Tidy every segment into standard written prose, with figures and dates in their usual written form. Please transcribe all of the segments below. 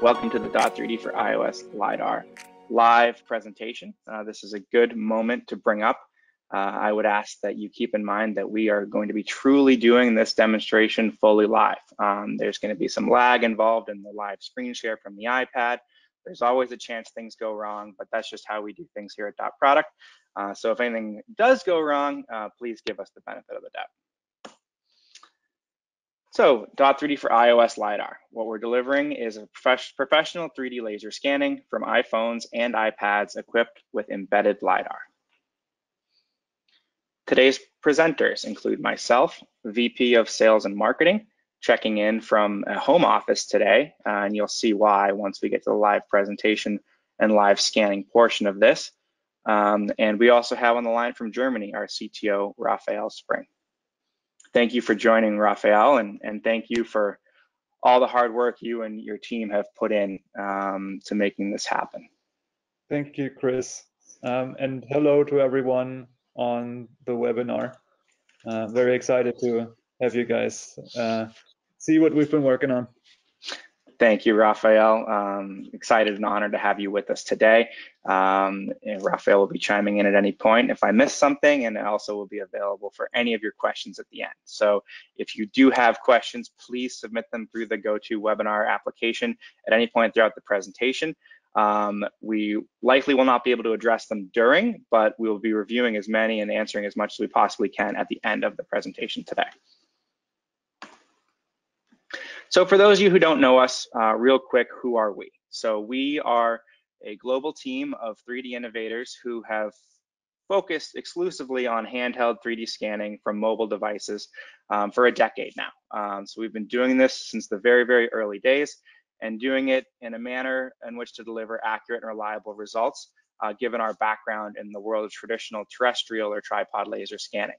Welcome to the Dot3D for iOS LiDAR live presentation. This is a good moment to bring up. I would ask that you keep in mind that we are going to be truly doing this demonstration fully live. There's going to be some lag involved in the live screen share from the iPad. There's always a chance things go wrong, but that's just how we do things here at DotProduct. So if anything does go wrong, please give us the benefit of the doubt. So Dot3D for iOS LiDAR. What we're delivering is a professional 3D laser scanning from iPhones and iPads equipped with embedded LiDAR. Today's presenters include myself, VP of Sales and Marketing, checking in from a home office today, and you'll see why once we get to the live presentation and live scanning portion of this. And we also have on the line from Germany, our CTO, Raphael Spring. Thank you for joining, Raphael, and thank you for all the hard work you and your team have put in to making this happen. Thank you, Chris. And hello to everyone on the webinar. Very excited to have you guys see what we've been working on. Thank you, Raphael. Excited and honored to have you with us today. And Raphael will be chiming in at any point if I miss something, and also will be available for any of your questions at the end. So if you do have questions, please submit them through the GoToWebinar application at any point throughout the presentation. We likely will not be able to address them during, but we will be reviewing as many and answering as much as we possibly can at the end of the presentation today. So for those of you who don't know us, real quick, who are we? So we are a global team of 3D innovators who have focused exclusively on handheld 3D scanning from mobile devices for a decade now. So we've been doing this since the very, very early days and doing it in a manner in which to deliver accurate and reliable results, given our background in the world of traditional terrestrial or tripod laser scanning.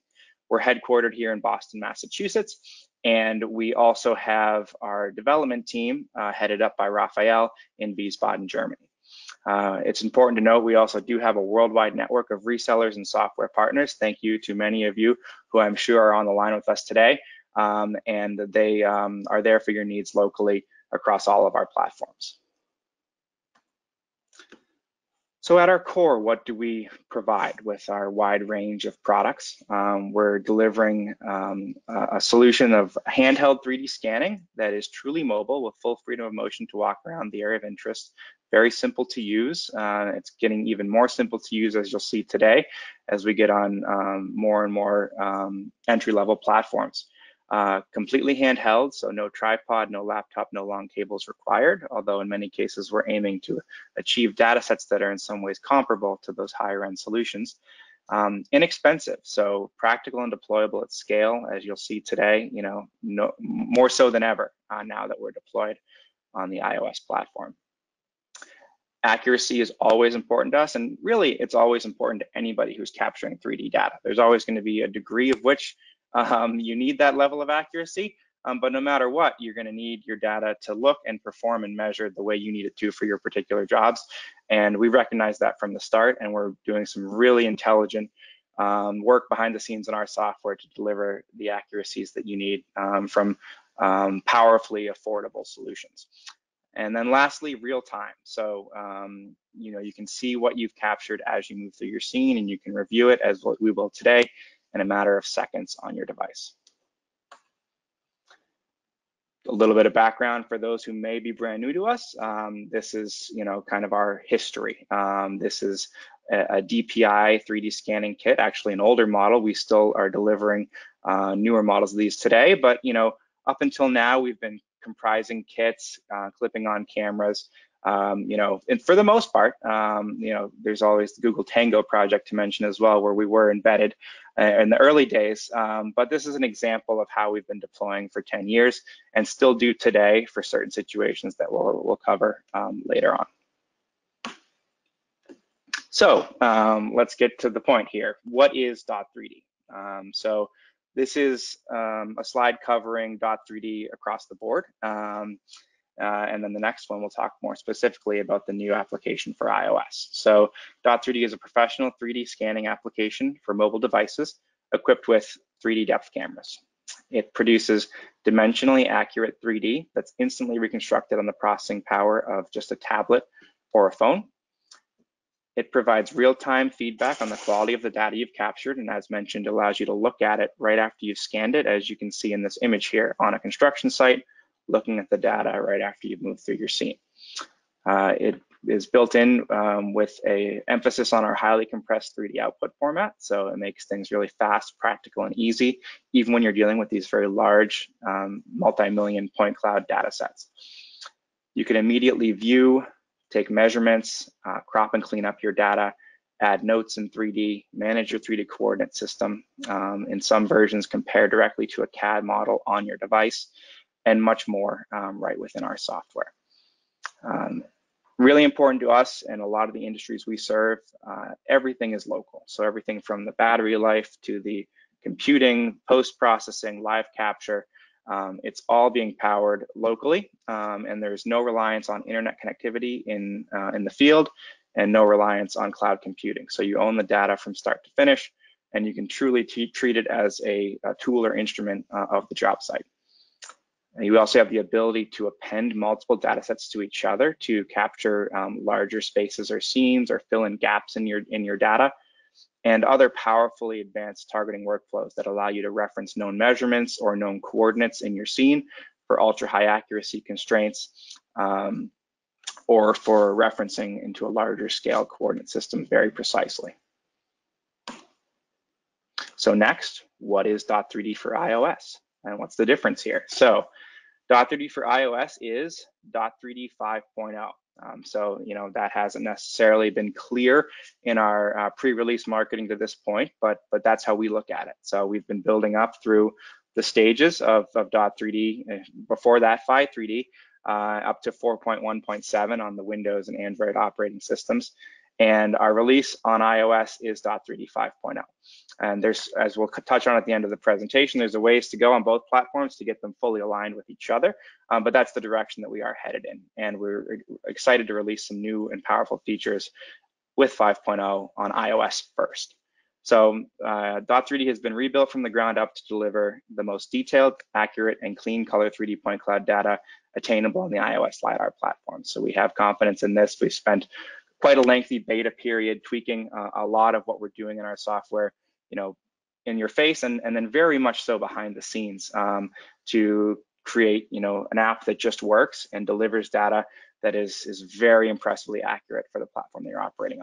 We're headquartered here in Boston, Massachusetts, and we also have our development team headed up by Raphael in Wiesbaden, Germany. It's important to note we also do have a worldwide network of resellers and software partners. Thank you to many of you who I'm sure are on the line with us today, and they are there for your needs locally across all of our platforms. So at our core, what do we provide with our wide range of products? We're delivering a solution of handheld 3D scanning that is truly mobile with full freedom of motion to walk around the area of interest. Very simple to use. It's getting even more simple to use, as you'll see today, as we get on more and more entry-level platforms. Completely handheld, so no tripod, no laptop, no long cables required, although in many cases we're aiming to achieve data sets that are in some ways comparable to those higher end solutions. Inexpensive, so practical and deployable at scale, as you'll see today, more so than ever now that we're deployed on the iOS platform. Accuracy is always important to us, and really it's always important to anybody who's capturing 3D data. There's always going to be a degree of which you need that level of accuracy, but no matter what, you're going to need your data to look and perform and measure the way you need it to for your particular jobs. And we recognize that from the start, and we're doing some really intelligent work behind the scenes in our software to deliver the accuracies that you need from powerfully affordable solutions. And then lastly, real time. So, you can see what you've captured as you move through your scene, and you can review it as we will today in a matter of seconds on your device. A little bit of background for those who may be brand new to us. This is, kind of our history. This is a DPI 3D scanning kit, actually an older model. We still are delivering newer models of these today, but, up until now, we've been comprising kits, clipping on cameras, and for the most part, there's always the Google Tango project to mention as well, where we were embedded in the early days. But this is an example of how we've been deploying for 10 years and still do today for certain situations that we'll cover later on. So let's get to the point here. What is Dot3D? So this is a slide covering Dot3D across the board. And then the next one, we'll talk more specifically about the new application for iOS. So Dot3D is a professional 3D scanning application for mobile devices equipped with 3D depth cameras. It produces dimensionally accurate 3D that's instantly reconstructed on the processing power of just a tablet or a phone. It provides real-time feedback on the quality of the data you've captured, and as mentioned, allows you to look at it right after you've scanned it, as you can see in this image here on a construction site, looking at the data right after you've moved through your scene. It is built in with an emphasis on our highly compressed 3D output format, so it makes things really fast, practical, and easy, even when you're dealing with these very large multi-million point cloud data sets. You can immediately view, take measurements, crop and clean up your data, add notes in 3D, manage your 3D coordinate system, in some versions compare directly to a CAD model on your device, and much more right within our software. Really important to us and a lot of the industries we serve, everything is local. So everything from the battery life to the computing, post-processing, live capture, it's all being powered locally, and there's no reliance on internet connectivity in the field and no reliance on cloud computing. So you own the data from start to finish, and you can truly treat it as a tool or instrument of the job site. And you also have the ability to append multiple data sets to each other to capture larger spaces or scenes or fill in gaps in your data, and other powerfully advanced targeting workflows that allow you to reference known measurements or known coordinates in your scene for ultra high accuracy constraints, or for referencing into a larger scale coordinate system very precisely. So next, what is Dot3D for iOS? And what's the difference here? So Dot3D for iOS is Dot3D 5.0. So, that hasn't necessarily been clear in our pre-release marketing to this point, but that's how we look at it. So we've been building up through the stages of Dot3D, before that 5.3D, up to 4.1.7 on the Windows and Android operating systems. And our release on iOS is Dot3D 5.0. And there's, as we'll touch on at the end of the presentation, there's a ways to go on both platforms to get them fully aligned with each other, but that's the direction that we are headed in. And we're excited to release some new and powerful features with 5.0 on iOS first. So Dot3D has been rebuilt from the ground up to deliver the most detailed, accurate, and clean color 3D point cloud data attainable on the iOS LiDAR platform. So we have confidence in this. We've spent quite a lengthy beta period tweaking a lot of what we're doing in our software, in your face, and then very much so behind the scenes, to create, an app that just works and delivers data that is very impressively accurate for the platform that you're operating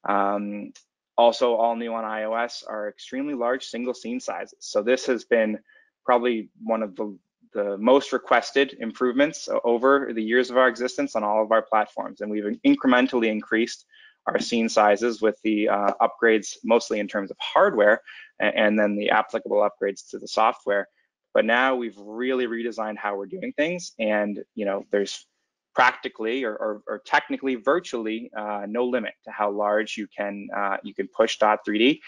on. Also, all new on iOS are extremely large single scene sizes. So this has been probably one of the most requested improvements over the years of our existence on all of our platforms. And we've incrementally increased our scene sizes with the upgrades, mostly in terms of hardware, and then the applicable upgrades to the software. But now we've really redesigned how we're doing things, and there's practically or technically virtually no limit to how large you can push Dot3D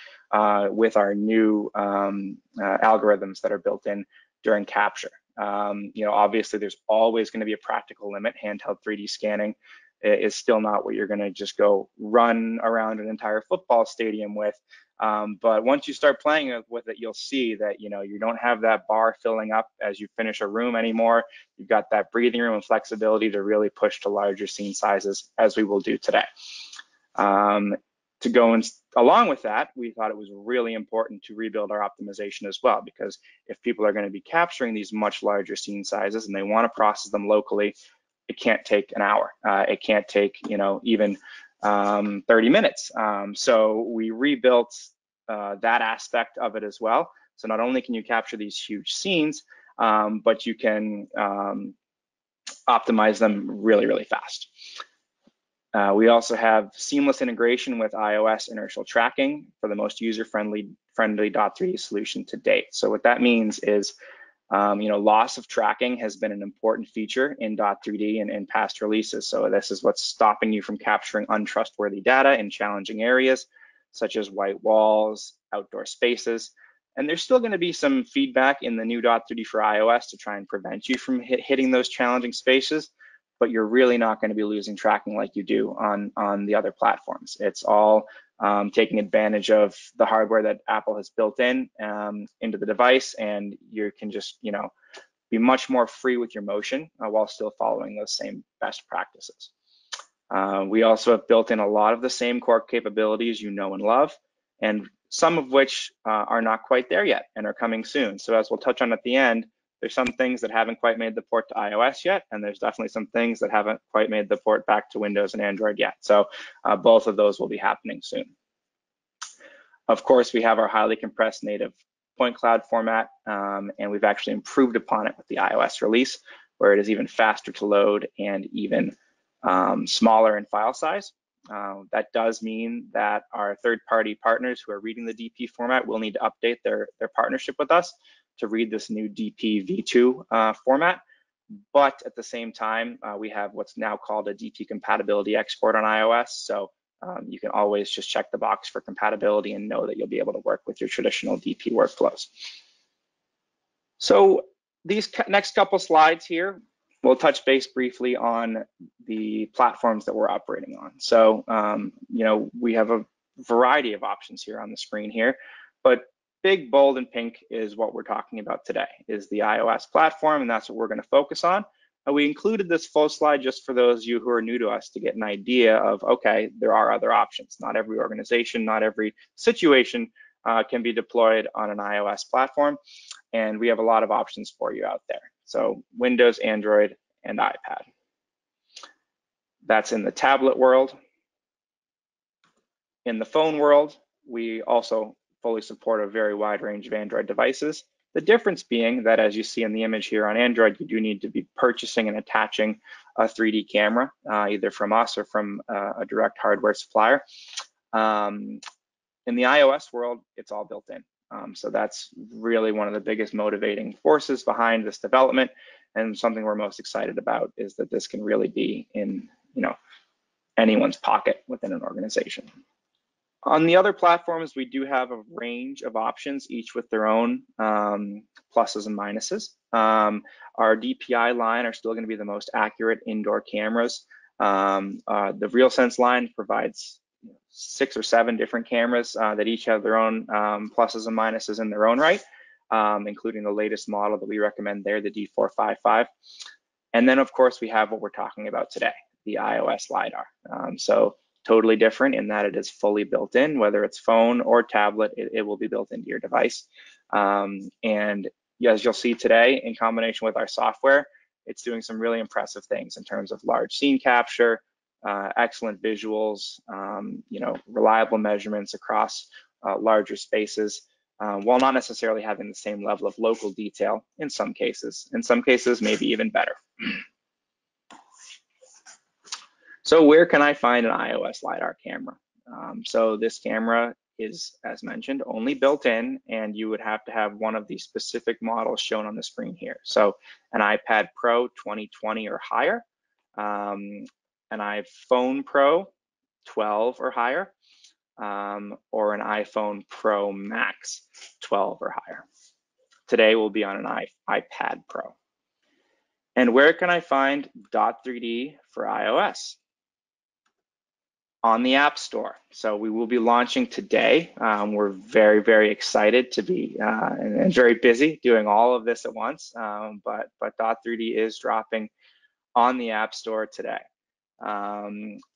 with our new algorithms that are built in during capture. Obviously there's always going to be a practical limit. Handheld 3D scanning is still not what you're going to just go run around an entire football stadium with. But once you start playing with it, you'll see that you don't have that bar filling up as you finish a room anymore. You've got that breathing room and flexibility to really push to larger scene sizes, as we will do today. To go along with that, we thought it was really important to rebuild our optimization as well, because if people are going to be capturing these much larger scene sizes and they want to process them locally, it can't take an hour. It can't take even 30 minutes. So we rebuilt that aspect of it as well. So not only can you capture these huge scenes, but you can optimize them really, really fast. We also have seamless integration with iOS inertial tracking for the most user-friendly Dot3D solution to date. So what that means is, loss of tracking has been an important feature in Dot3D and in past releases. So this is what's stopping you from capturing untrustworthy data in challenging areas, such as white walls, outdoor spaces. And there's still going to be some feedback in the new Dot3D for iOS to try and prevent you from hitting those challenging spaces. but you're really not going to be losing tracking like you do on the other platforms. It's all taking advantage of the hardware that Apple has built in into the device, and you can just, you know, be much more free with your motion while still following those same best practices. We also have built in a lot of the same core capabilities you know and love, and some of which are not quite there yet and are coming soon. So as we'll touch on at the end, there's some things that haven't quite made the port to iOS yet, and there's definitely some things that haven't quite made the port back to Windows and Android yet. So both of those will be happening soon. Of course, we have our highly compressed native point cloud format, and we've actually improved upon it with the iOS release, where it is even faster to load and even smaller in file size. That does mean that our third-party partners who are reading the DP format will need to update their partnership with us to read this new DP v2 format. But at the same time, we have what's now called a DP compatibility export on iOS. So you can always just check the box for compatibility and know that you'll be able to work with your traditional DP workflows. So these next couple slides here, we'll touch base briefly on the platforms that we're operating on. So, you know, we have a variety of options here on the screen here, but big, bold, and pink is what we're talking about today, is the iOS platform, and that's what we're going to focus on. We included this full slide just for those of you who are new to us to get an idea of, okay, there are other options. Not every organization, not every situation can be deployed on an iOS platform, and we have a lot of options for you out there. So Windows, Android, and iPad. That's in the tablet world. In the phone world, we also fully support a very wide range of Android devices. The difference being that, as you see in the image here on Android, you do need to be purchasing and attaching a 3D camera, either from us or from a direct hardware supplier. In the iOS world, it's all built in. So that's really one of the biggest motivating forces behind this development, and something we're most excited about is that this can really be in, you know, anyone's pocket within an organization. On the other platforms, we do have a range of options, each with their own pluses and minuses. Our DPI line are still going to be the most accurate indoor cameras. The RealSense line provides 6 or 7 different cameras that each have their own pluses and minuses in their own right, including the latest model that we recommend there, the D455. And then, of course, we have what we're talking about today, the iOS LiDAR. So totally different in that it is fully built in, whether it's phone or tablet, it will be built into your device. And as you'll see today, in combination with our software, it's doing some really impressive things in terms of large scene capture, excellent visuals, you know, reliable measurements across larger spaces, while not necessarily having the same level of local detail in some cases. In some cases, maybe even better. So where can I find an iOS LiDAR camera? So this camera is, as mentioned, only built in, and you would have to have one of the specific models shown on the screen here. So an iPad Pro 2020 or higher, an iPhone Pro 12 or higher, or an iPhone Pro Max 12 or higher. Today we'll be on an iPad Pro. And where can I find Dot3D for iOS? On the App Store. So we will be launching today. We're very, very excited to be and very busy doing all of this at once, but Dot3D is dropping on the App Store today.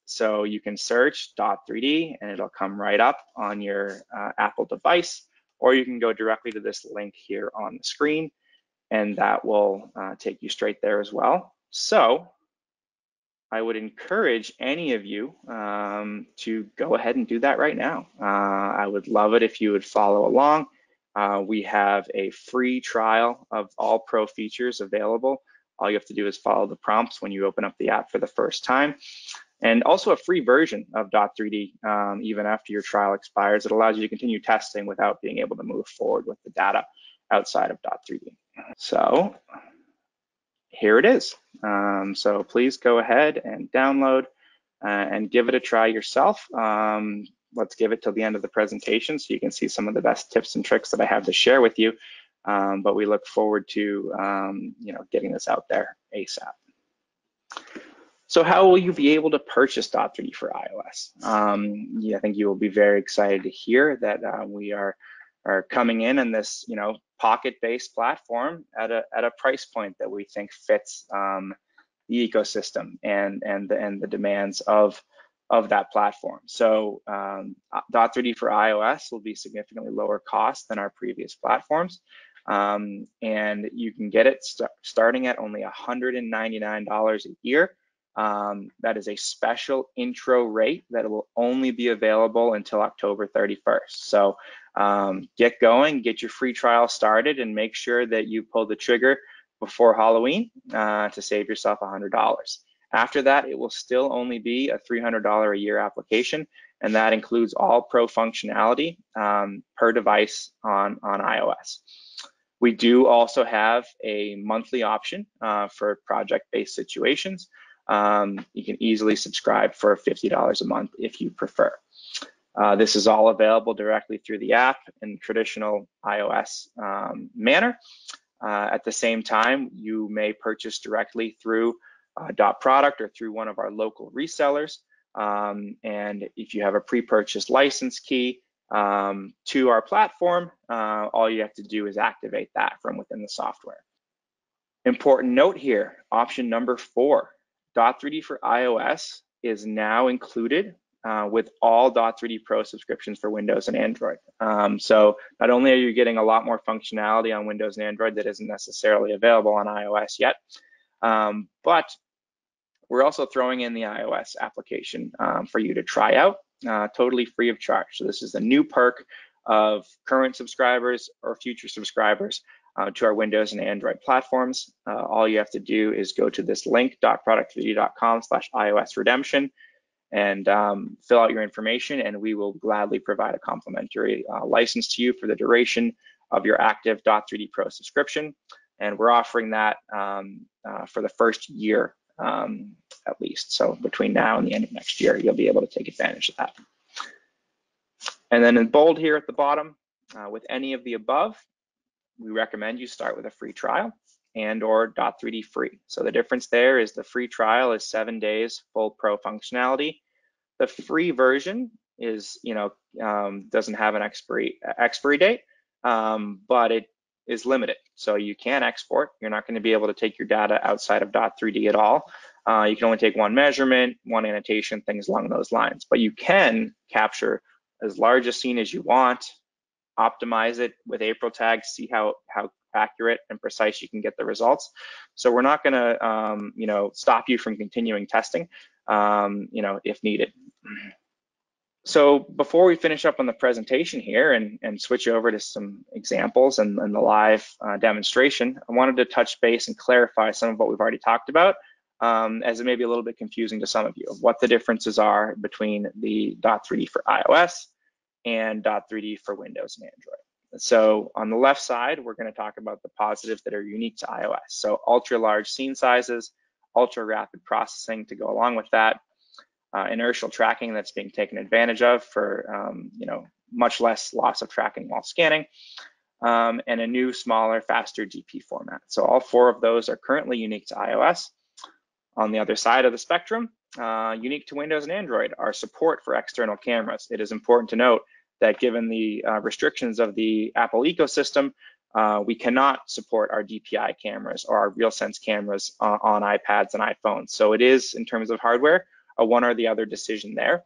So you can search Dot3D and it'll come right up on your Apple device, or you can go directly to this link here on the screen, and that will take you straight there as well. So I would encourage any of you to go ahead and do that right now. I would love it if you would follow along. We have a free trial of all pro features available. All you have to do is follow the prompts when you open up the app for the first time. And also a free version of Dot3D, even after your trial expires. It allows you to continue testing without being able to move forward with the data outside of Dot3D. So here it is. So please go ahead and download and give it a try yourself. Let's give it till the end of the presentation so you can see some of the best tips and tricks that I have to share with you. But we look forward to you know, getting this out there ASAP. So how will you be able to purchase Dot3D for iOS? Yeah, I think you will be very excited to hear that we are coming in this, pocket-based platform at a price point that we think fits the ecosystem and the demands of that platform. So Dot3D for iOS will be significantly lower cost than our previous platforms. And you can get it starting at only $199 a year. That is a special intro rate that will only be available until October 31st. So get going, get your free trial started, and make sure that you pull the trigger before Halloween to save yourself $100. After that, it will still only be a $300 a year application, and that includes all pro functionality per device on iOS. We do also have a monthly option for project-based situations. You can easily subscribe for $50 a month if you prefer. This is all available directly through the app in traditional iOS manner. At the same time, you may purchase directly through DotProduct or through one of our local resellers. And if you have a pre-purchased license key to our platform, all you have to do is activate that from within the software. Important note here, option number 4, Dot3D for iOS is now included with all Dot3D Pro subscriptions for Windows and Android. So not only are you getting a lot more functionality on Windows and Android that isn't necessarily available on iOS yet, but we're also throwing in the iOS application for you to try out, totally free of charge. So this is the new perk of current subscribers or future subscribers to our Windows and Android platforms. All you have to do is go to this link, dotproduct3d.com/iOS redemption, and fill out your information, and we will gladly provide a complimentary license to you for the duration of your active Dot3D Pro subscription. And we're offering that for the first year at least. So between now and the end of next year, you'll be able to take advantage of that. And then in bold here at the bottom, with any of the above, we recommend you start with a free trial and or Dot3D free. So the difference there is the free trial is 7 days full pro functionality. The free version is, doesn't have an expiry date, but it is limited. So you can export. You're not going to be able to take your data outside of Dot3D at all. You can only take one measurement, one annotation, things along those lines. But you can capture as large a scene as you want, optimize it with April tags, see how accurate and precise you can get the results. So we're not going to, stop you from continuing testing, if needed. So before we finish up on the presentation here and switch over to some examples and the live demonstration, I wanted to touch base and clarify some of what we've already talked about, as it may be a little bit confusing to some of you, of what the differences are between the Dot3D for iOS and Dot3D for Windows and Android. So on the left side, we're going to talk about the positives that are unique to iOS. So ultra large scene sizes, ultra rapid processing to go along with that, inertial tracking that's being taken advantage of for much less loss of tracking while scanning, and a new, smaller, faster DP format. So all 4 of those are currently unique to iOS. On the other side of the spectrum, unique to Windows and Android are support for external cameras. It is important to note that given the restrictions of the Apple ecosystem, we cannot support our DPI cameras or our RealSense cameras on iPads and iPhones. So it is, in terms of hardware, a one or the other decision there.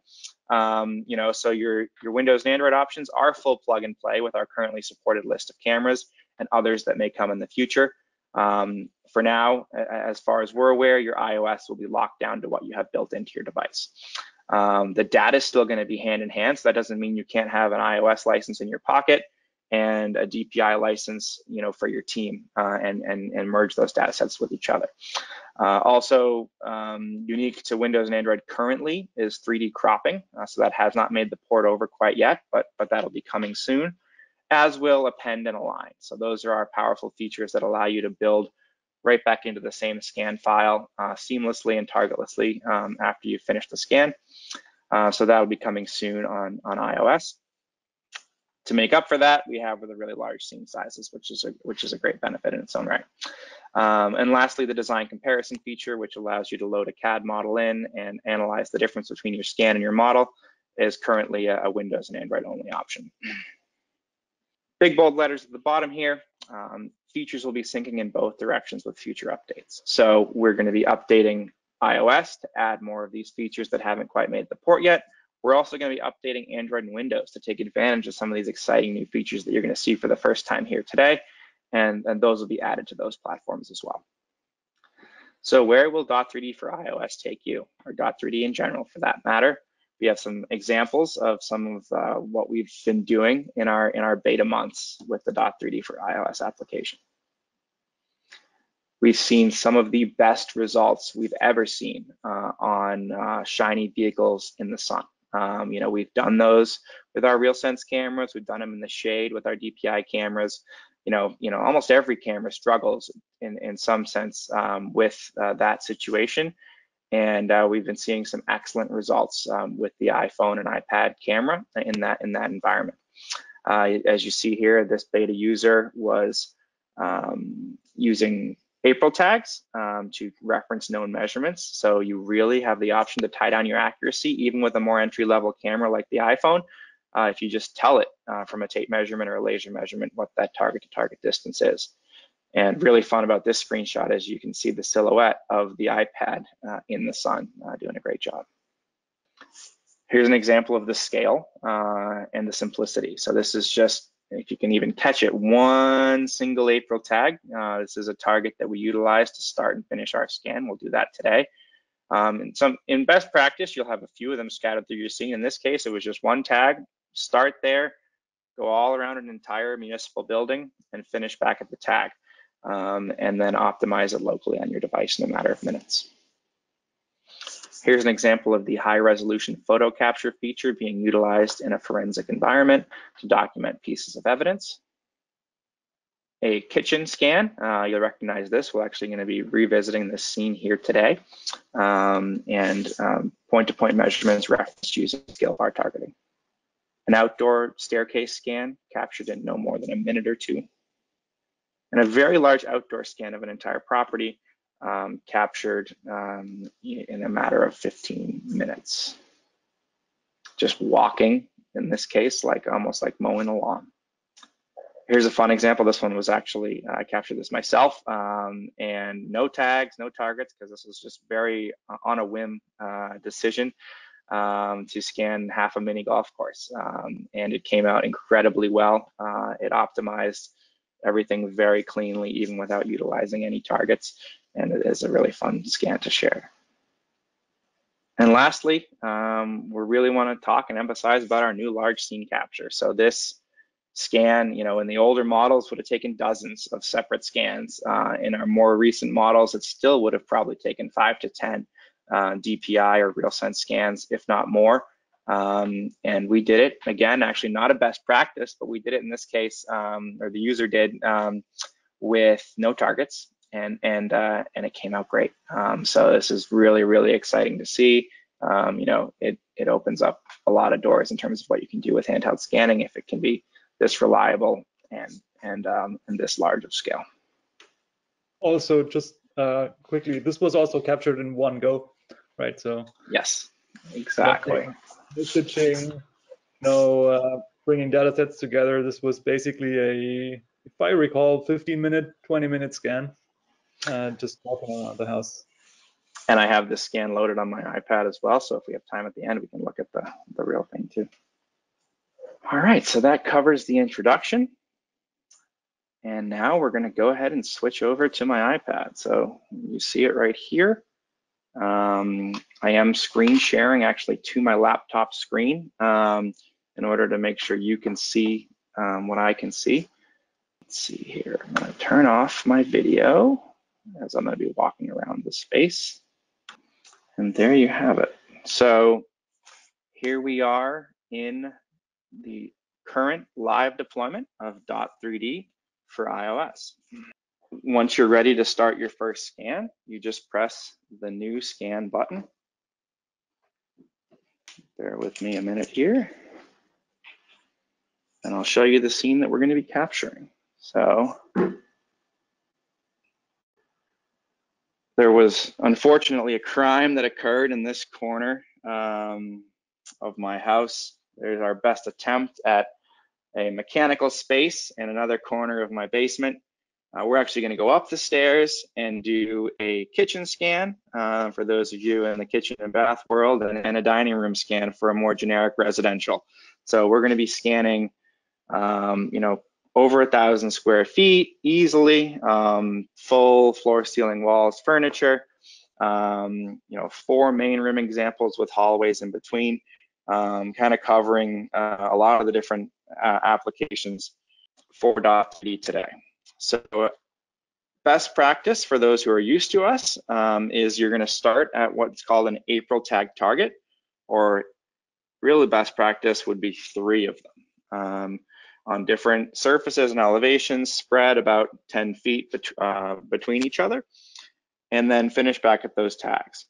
So your Windows and Android options are full plug and play with our currently supported list of cameras and others that may come in the future. For now, as far as we're aware, your iOS will be locked down to what you have built into your device. The data is still going to be hand in hand, so that doesn't mean you can't have an iOS license in your pocket and a DPI license, for your team, and merge those data sets with each other. Also, unique to Windows and Android currently is 3D cropping. So that has not made the port over quite yet, but that'll be coming soon, as will append and align. So those are our powerful features that allow you to build right back into the same scan file seamlessly and targetlessly after you finish the scan. So that'll be coming soon on iOS. To make up for that, we have the really large scene sizes, which is a great benefit in its own right. And lastly, the design comparison feature, which allows you to load a CAD model in and analyze the difference between your scan and your model, is currently a Windows and Android only option. Big bold letters at the bottom here. Features will be syncing in both directions with future updates. So we're going to be updating iOS to add more of these features that haven't quite made the port yet. We're also going to be updating Android and Windows to take advantage of some of these exciting new features that you're going to see for the first time here today. And those will be added to those platforms as well. So where will Dot3D for iOS take you, or Dot3D in general for that matter? We have some examples of some of what we've been doing in our beta months with the Dot3D for iOS application. We've seen some of the best results we've ever seen on shiny vehicles in the sun. You know, we've done those with our RealSense cameras. We've done them in the shade with our DPI cameras. You know, almost every camera struggles in some sense with that situation. And we've been seeing some excellent results with the iPhone and iPad camera in that environment. As you see here, this beta user was using April tags to reference known measurements. So you really have the option to tie down your accuracy, even with a more entry-level camera like the iPhone, if you just tell it from a tape measurement or a laser measurement what that target-to-target distance is. And really fun about this screenshot is you can see the silhouette of the iPad in the sun, doing a great job. Here's an example of the scale and the simplicity. So this is just, if you can even catch it, one single April tag. This is a target that we utilize to start and finish our scan. We'll do that today. In best practice, you'll have a few of them scattered through your scene. In this case, it was just one tag. Start there, go all around an entire municipal building, and finish back at the tag. And then optimize it locally on your device in a matter of minutes. Here's an example of the high resolution photo capture feature being utilized in a forensic environment to document pieces of evidence. A kitchen scan, you'll recognize this. We're actually going to be revisiting this scene here today. And point-to-point measurements referenced using scale bar targeting. An outdoor staircase scan captured in no more than a minute or two. And a very large outdoor scan of an entire property captured in a matter of 15 minutes. Just walking, in this case, almost like mowing a lawn. Here's a fun example. This one was actually, I captured this myself, and no tags, no targets, because this was just very on a whim decision to scan half a mini golf course. And it came out incredibly well. It optimized everything very cleanly, even without utilizing any targets. And it is a really fun scan to share. And lastly, we really want to talk and emphasize about our new large scene capture. So this scan, in the older models would have taken dozens of separate scans. In our more recent models, it still would have probably taken 5 to 10 DPI or RealSense scans, if not more. And we did it, again, actually not a best practice, but we did it in this case, or the user did, with no targets, and it came out great. So this is really, really exciting to see. It opens up a lot of doors in terms of what you can do with handheld scanning if it can be this reliable and this large of scale. Also, just quickly, this was also captured in one go, right? So yes, exactly. No stitching, no bringing data sets together. This was basically a, if I recall, 15-minute, 20-minute scan, just walking around the house. And I have this scan loaded on my iPad as well, so if we have time at the end, we can look at the real thing too. All right, so that covers the introduction. And now we're gonna go ahead and switch over to my iPad. So you see it right here. I am screen sharing actually to my laptop screen in order to make sure you can see what I can see. Let's see here, I'm gonna turn off my video as I'm gonna be walking around the space. And there you have it. So here we are in the current live deployment of Dot3D for iOS. Once you're ready to start your first scan, you just press the new scan button. Bear with me a minute here. And I'll show you the scene that we're going to be capturing. So There was unfortunately a crime that occurred in this corner of my house. There's our best attempt at a mechanical space in another corner of my basement. We're actually going to go up the stairs and do a kitchen scan for those of you in the kitchen and bath world, and a dining room scan for a more generic residential. So we're going to be scanning, you know, over 1,000 square feet easily, full floor, ceiling, walls, furniture. You know, 4 main room examples with hallways in between, kind of covering a lot of the different applications for Dot3D today. So best practice for those who are used to us is you're going to start at what's called an April tag target, or really best practice would be 3 of them on different surfaces and elevations spread about 10 feet between each other, and then finish back at those tags.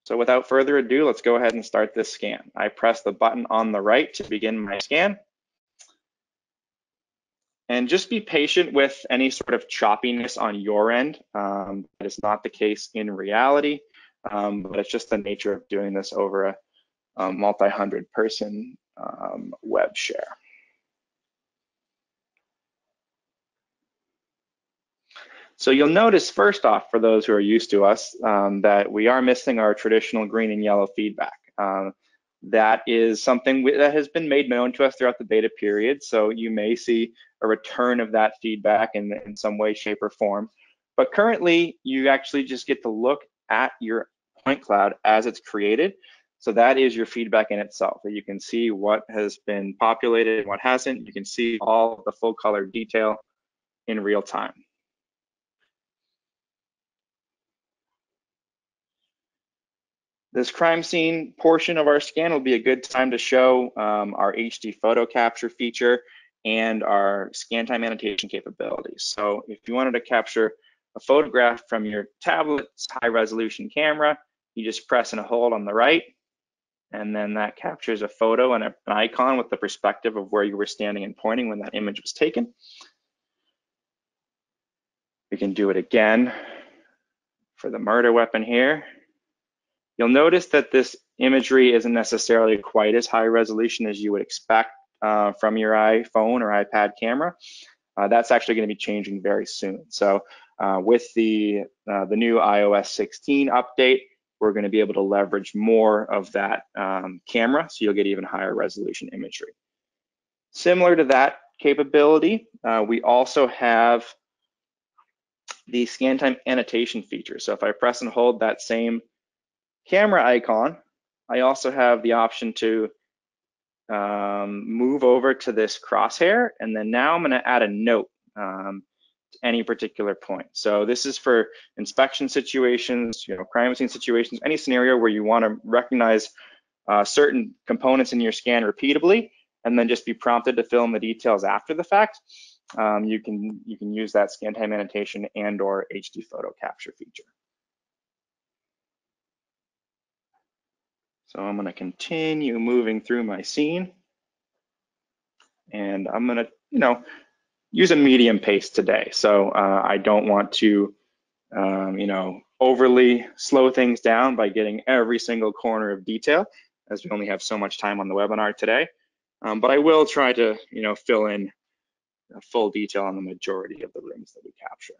So without further ado, let's go ahead and start this scan. I press the button on the right to begin my scan. And just be patient with any sort of choppiness on your end. That is not the case in reality, but it's just the nature of doing this over a multi-hundred person web share. So you'll notice first off, for those who are used to us, that we are missing our traditional green and yellow feedback. That is something that has been made known to us throughout the beta period. So you may see a return of that feedback in some way, shape, or form. But currently, you actually just get to look at your point cloud as it's created. So that is your feedback in itself. You can see what has been populated and what hasn't. You can see all the full color detail in real time. This crime scene portion of our scan will be a good time to show our HD photo capture feature and our scan time annotation capabilities. So if you wanted to capture a photograph from your tablet's high resolution camera, you just press and hold on the right, and then that captures a photo and an icon with the perspective of where you were standing and pointing when that image was taken. We can do it again for the murder weapon here. You'll notice that this imagery isn't necessarily quite as high resolution as you would expect from your iPhone or iPad camera. That's actually going to be changing very soon. So with the new iOS 16 update, we're going to be able to leverage more of that camera, so you'll get even higher resolution imagery. Similar to that capability, we also have the scan time annotation feature. So if I press and hold that same camera icon, I also have the option to move over to this crosshair, and then now I'm going to add a note to any particular point. So this is for inspection situations, you know, crime scene situations, any scenario where you want to recognize certain components in your scan repeatably, and then just be prompted to fill in the details after the fact. You can use that scan time annotation and/or HD photo capture feature. So I'm going to continue moving through my scene, and I'm going to, you know, use a medium pace today. So I don't want to, you know, overly slow things down by getting every single corner of detail, as we only have so much time on the webinar today. But I will try to, you know, fill in full detail on the majority of the rooms that we capture.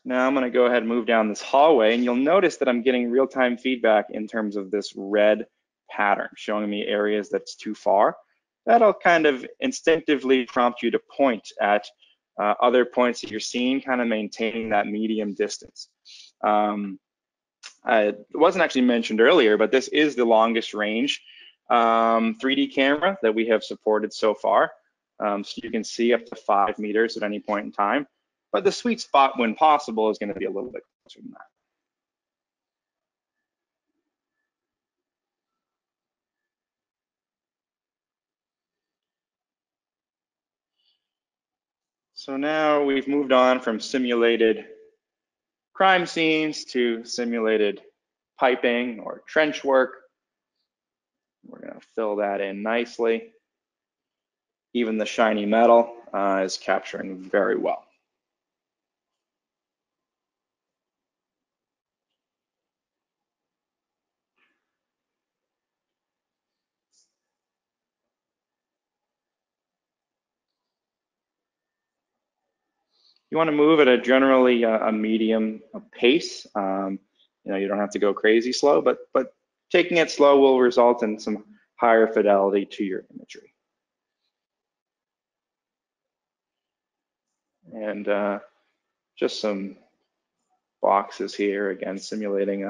Now I'm going to go ahead and move down this hallway, and you'll notice that I'm getting real-time feedback in terms of this red pattern showing me areas that's too far. That'll kind of instinctively prompt you to point at other points that you're seeing, kind of maintaining that medium distance. It wasn't actually mentioned earlier, but this is the longest range 3D camera that we have supported so far. So you can see up to 5 meters at any point in time. But the sweet spot, when possible, is going to be a little bit closer than that. So now we've moved on from simulated crime scenes to simulated piping or trench work. We're going to fill that in nicely. Even the shiny metal is capturing very well. You want to move at a generally a medium pace. You don't have to go crazy slow, but taking it slow will result in some higher fidelity to your imagery. And just some boxes here, again, simulating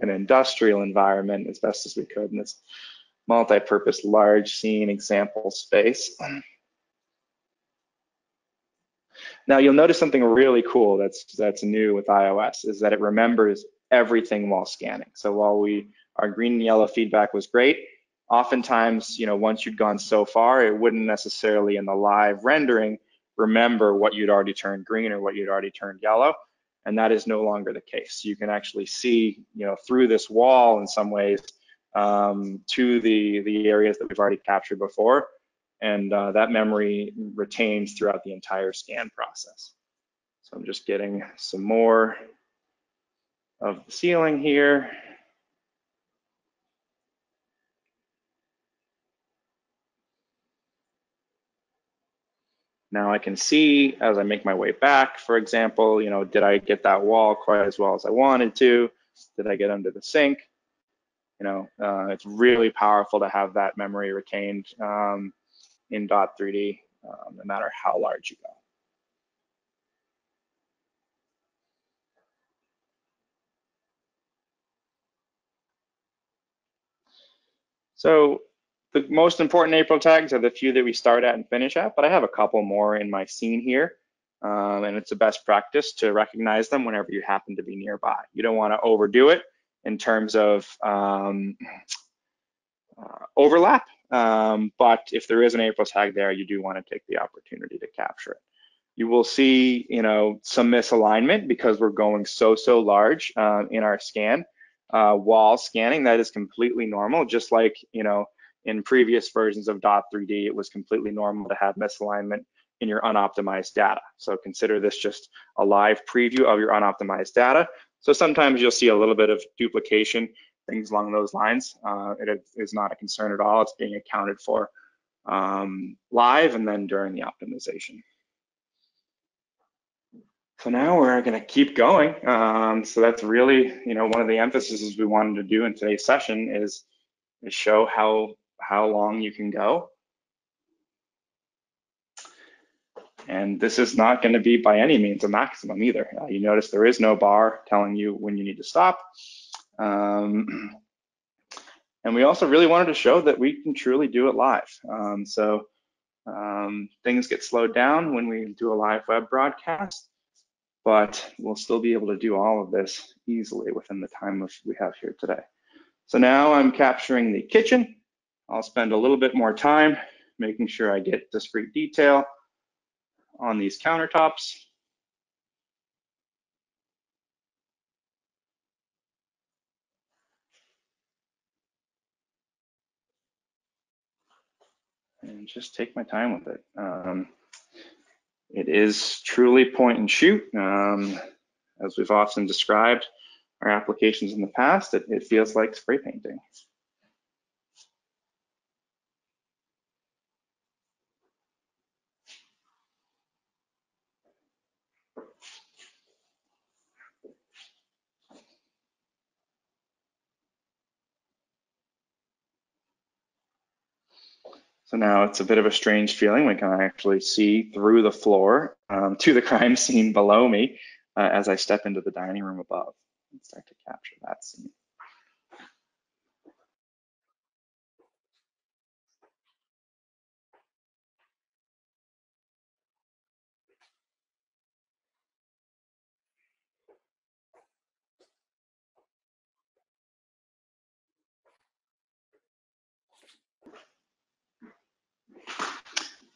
an industrial environment as best as we could in this multi-purpose large scene example space. Now you'll notice something really cool that's new with iOS is that it remembers everything while scanning. So while our green and yellow feedback was great, oftentimes, once you'd gone so far, it wouldn't necessarily in the live rendering remember what you'd already turned green or what you'd already turned yellow. And that is no longer the case. You can actually see, through this wall in some ways to the areas that we've already captured before. And that memory retains throughout the entire scan process. So I'm just getting some more of the ceiling here. Now I can see as I make my way back, for example, did I get that wall quite as well as I wanted to? Did I get under the sink? It's really powerful to have that memory retained in Dot3D, no matter how large you go. So the most important April tags are the few that we start at and finish at, but I have a couple more in my scene here. And it's a best practice to recognize them whenever you happen to be nearby. You don't want to overdo it in terms of overlap, but if there is an April tag there, you do want to take the opportunity to capture it. You will see, some misalignment because we're going so large in our scan. While scanning, that is completely normal, just like, in previous versions of Dot3D, it was completely normal to have misalignment in your unoptimized data. So consider this just a live preview of your unoptimized data. So sometimes you'll see a little bit of duplication, things along those lines. It is not a concern at all. It's being accounted for live and then during the optimization. So now we're going to keep going. So that's really, one of the emphases we wanted to do in today's session is show how long you can go. And this is not going to be by any means a maximum either. You notice there is no bar telling you when you need to stop. And we also really wanted to show that we can truly do it live. Things get slowed down when we do a live web broadcast, but we'll still be able to do all of this easily within the time we have here today. So now I'm capturing the kitchen. I'll spend a little bit more time making sure I get discrete detail on these countertops. And just take my time with it. It is truly point and shoot. As we've often described our applications in the past, it feels like spray painting. So now it's a bit of a strange feeling. We can actually see through the floor to the crime scene below me as I step into the dining room above and start to capture that scene.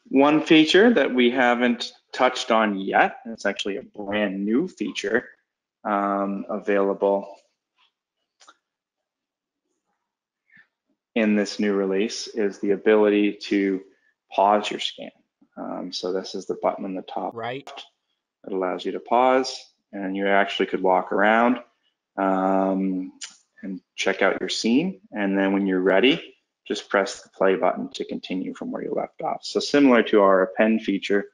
One feature that we haven't touched on yet, and it's actually a brand new feature, available in this new release is the ability to pause your scan. So this is the button in the top right. It allows you to pause, and you actually could walk around and check out your scene. And then when you're ready, just press the play button to continue from where you left off. So similar to our append feature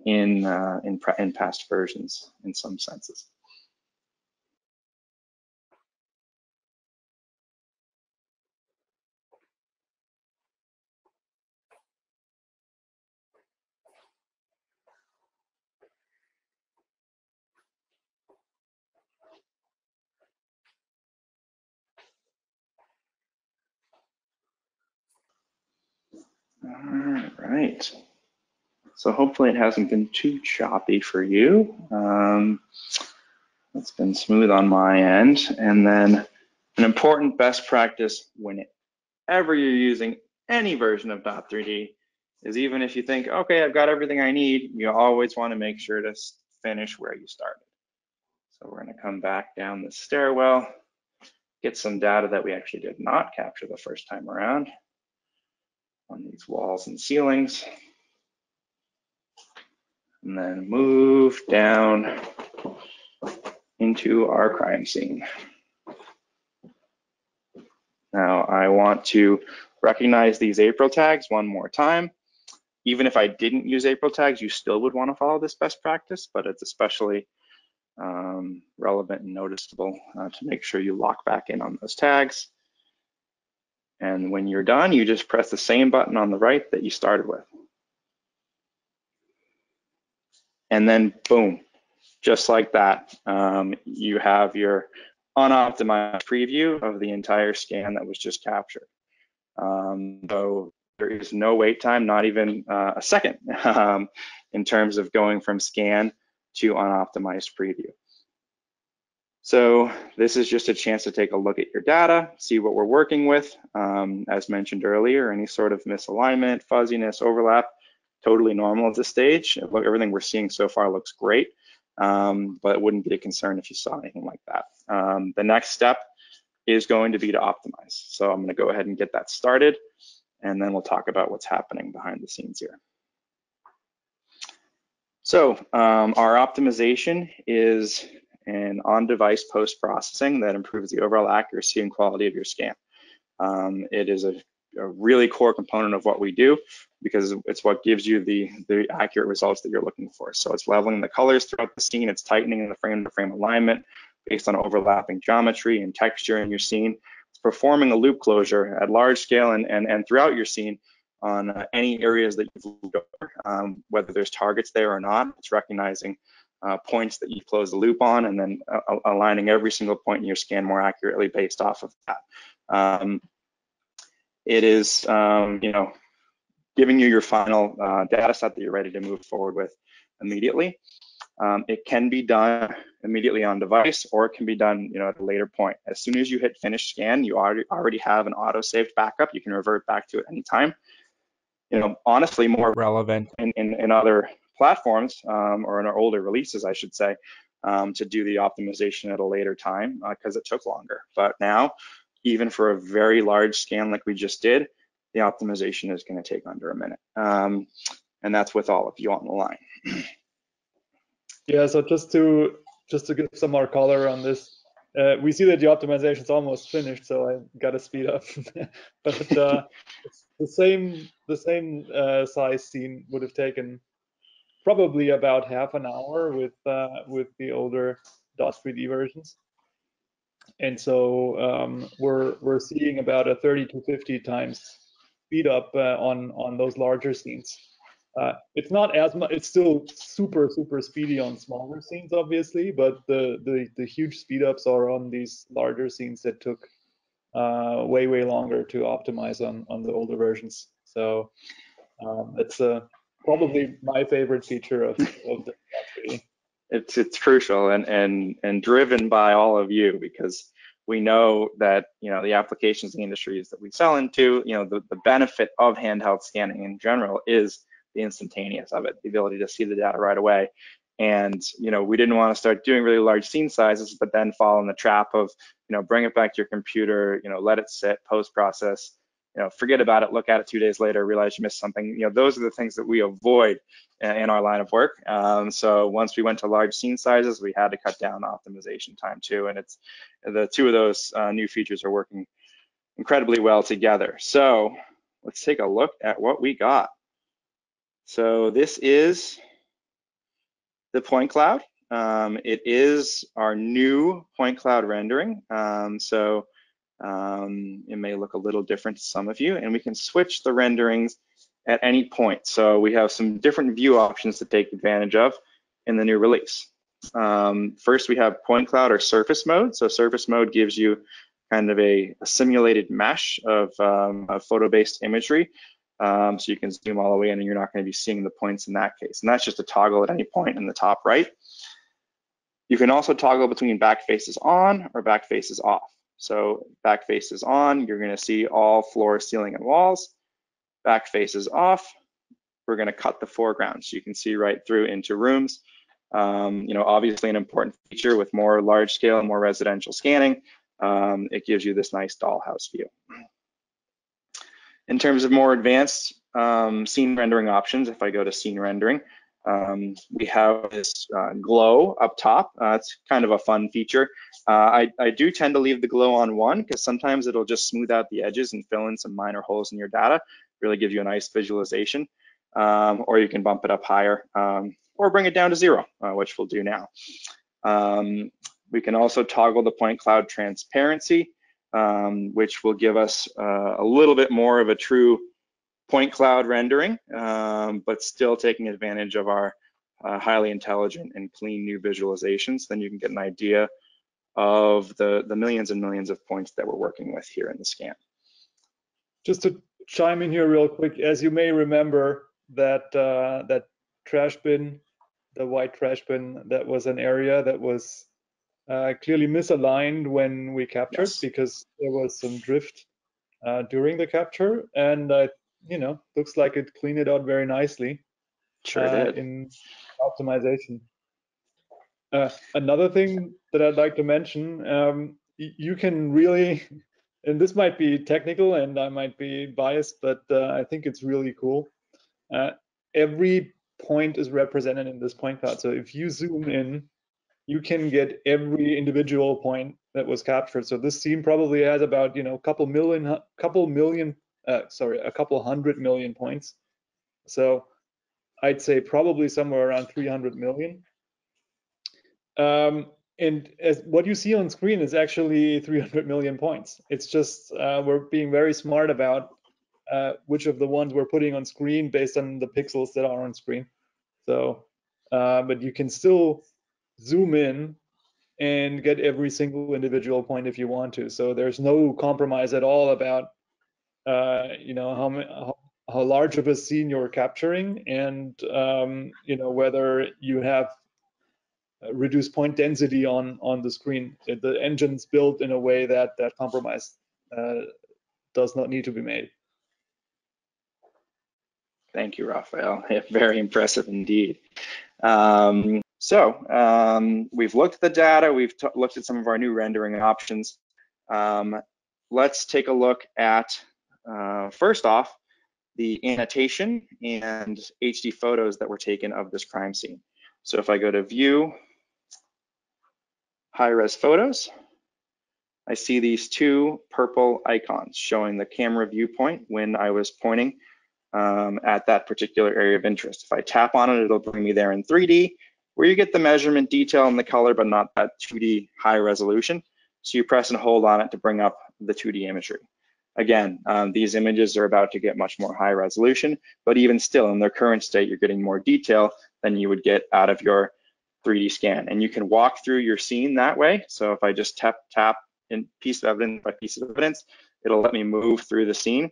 in past versions in some senses. All right. So hopefully it hasn't been too choppy for you. It's been smooth on my end. And then an important best practice whenever you're using any version of Dot3D is, even if you think, okay, I've got everything I need, you always want to make sure to finish where you started. So we're going to come back down the stairwell, get some data that we actually did not capture the first time around on these walls and ceilings, and then move down into our crime scene. Now I want to recognize these April tags one more time. Even if I didn't use April tags, you still would want to follow this best practice, but it's especially relevant and noticeable to make sure you lock back in on those tags. And when you're done, you just press the same button on the right that you started with. And then boom, just like that, you have your unoptimized preview of the entire scan that was just captured. So there is no wait time, not even a second, in terms of going from scan to unoptimized preview. So this is just a chance to take a look at your data, see what we're working with. As mentioned earlier, any sort of misalignment, fuzziness, overlap, totally normal at this stage. Everything we're seeing so far looks great, but it wouldn't be a concern if you saw anything like that. The next step is going to be to optimize. So I'm going to go ahead and get that started, and then we'll talk about what's happening behind the scenes here. So our optimization is an on-device post-processing that improves the overall accuracy and quality of your scan. It is a really core component of what we do, because it's what gives you the accurate results that you're looking for. So it's leveling the colors throughout the scene, it's tightening the frame-to-frame alignment based on overlapping geometry and texture in your scene. It's performing a loop closure at large scale and throughout your scene on any areas that you've moved over, whether there's targets there or not. It's recognizing points that you've closed the loop on, and then aligning every single point in your scan more accurately based off of that. It is, giving you your final data set that you're ready to move forward with immediately. It can be done immediately on device, or it can be done, at a later point. As soon as you hit finish scan, you already have an auto-saved backup. You can revert back to it anytime. Honestly, more relevant in other platforms, or in our older releases, I should say, to do the optimization at a later time, because it took longer. But now, even for a very large scan like we just did, the optimization is going to take under a minute. And that's with all of you on the line. Yeah, so just to give some more color on this, we see that the optimization is almost finished, so I got to speed up. But it's the same size scene would have taken probably about half an hour with the older Dot3D versions, and so we're seeing about a 30 to 50 times speed up on those larger scenes. It's not as much. It's still super speedy on smaller scenes, obviously, but the huge speed ups are on these larger scenes that took way longer to optimize on the older versions. So it's probably my favorite feature of the Dot3D. It's crucial and driven by all of you, because we know that the applications and the industries that we sell into, the benefit of handheld scanning in general is the instantaneous of it, the ability to see the data right away. And we didn't want to start doing really large scene sizes, but then fall in the trap of bring it back to your computer, let it sit, post process, forget about it, look at it 2 days later, realize you missed something. Those are the things that we avoid in our line of work. So once we went to large scene sizes, we had to cut down optimization time too. And it's the two of those new features are working incredibly well together. So let's take a look at what we got. So this is the point cloud. It is our new point cloud rendering. So it may look a little different to some of you, and we can switch the renderings at any point. So we have some different view options to take advantage of in the new release. First, we have point cloud or surface mode. So surface mode gives you kind of a simulated mesh of photo-based imagery. So you can zoom all the way in and you're not going to be seeing the points in that case. And that's just a toggle at any point in the top right. You can also toggle between back faces on or back faces off. So back faces on, you're going to see all floor, ceiling, and walls. Back faces off, we're going to cut the foreground so you can see right through into rooms. Obviously an important feature with more large scale, more residential scanning. It gives you this nice dollhouse view. In terms of more advanced scene rendering options, if I go to scene rendering, we have this glow up top. It's kind of a fun feature. I do tend to leave the glow on 1 because sometimes it'll just smooth out the edges and fill in some minor holes in your data, really give you a nice visualization. Or you can bump it up higher or bring it down to 0, which we'll do now. We can also toggle the point cloud transparency, which will give us a little bit more of a true point cloud rendering, but still taking advantage of our highly intelligent and clean new visualizations. Then you can get an idea of the millions and millions of points that we're working with here in the scan. Just to chime in here real quick, as you may remember, that trash bin, the white trash bin, that was an area that was clearly misaligned when we captured. Yes. Because there was some drift during the capture, and looks like it cleaned it out very nicely. Sure did. In optimization. Another thing that I'd like to mention, you can really, and this might be technical and I might be biased, but I think it's really cool. Every point is represented in this point cloud. So if you zoom in, you can get every individual point that was captured. So this scene probably has about a couple hundred million points. So I'd say probably somewhere around 300 million. And as what you see on screen is actually 300 million points. It's just we're being very smart about which of the ones we're putting on screen based on the pixels that are on screen. So, but you can still zoom in and get every single individual point if you want to. So there's no compromise at all about how large of a scene you're capturing, and whether you have reduced point density on the screen. The engine's built in a way that compromise does not need to be made. Thank you, Raphael. Very impressive indeed. We've looked at the data, we've looked at some of our new rendering options. Let's take a look at, first off, the annotation and HD photos that were taken of this crime scene. So if I go to View, High-Res Photos, I see these two purple icons showing the camera viewpoint when I was pointing at that particular area of interest. If I tap on it, it'll bring me there in 3D, where you get the measurement detail and the color, but not that 2D high resolution. So you press and hold on it to bring up the 2D imagery. Again, these images are about to get much more high resolution, but even still in their current state, you're getting more detail than you would get out of your 3D scan. And you can walk through your scene that way. So if I just tap in piece of evidence by piece of evidence, it'll let me move through the scene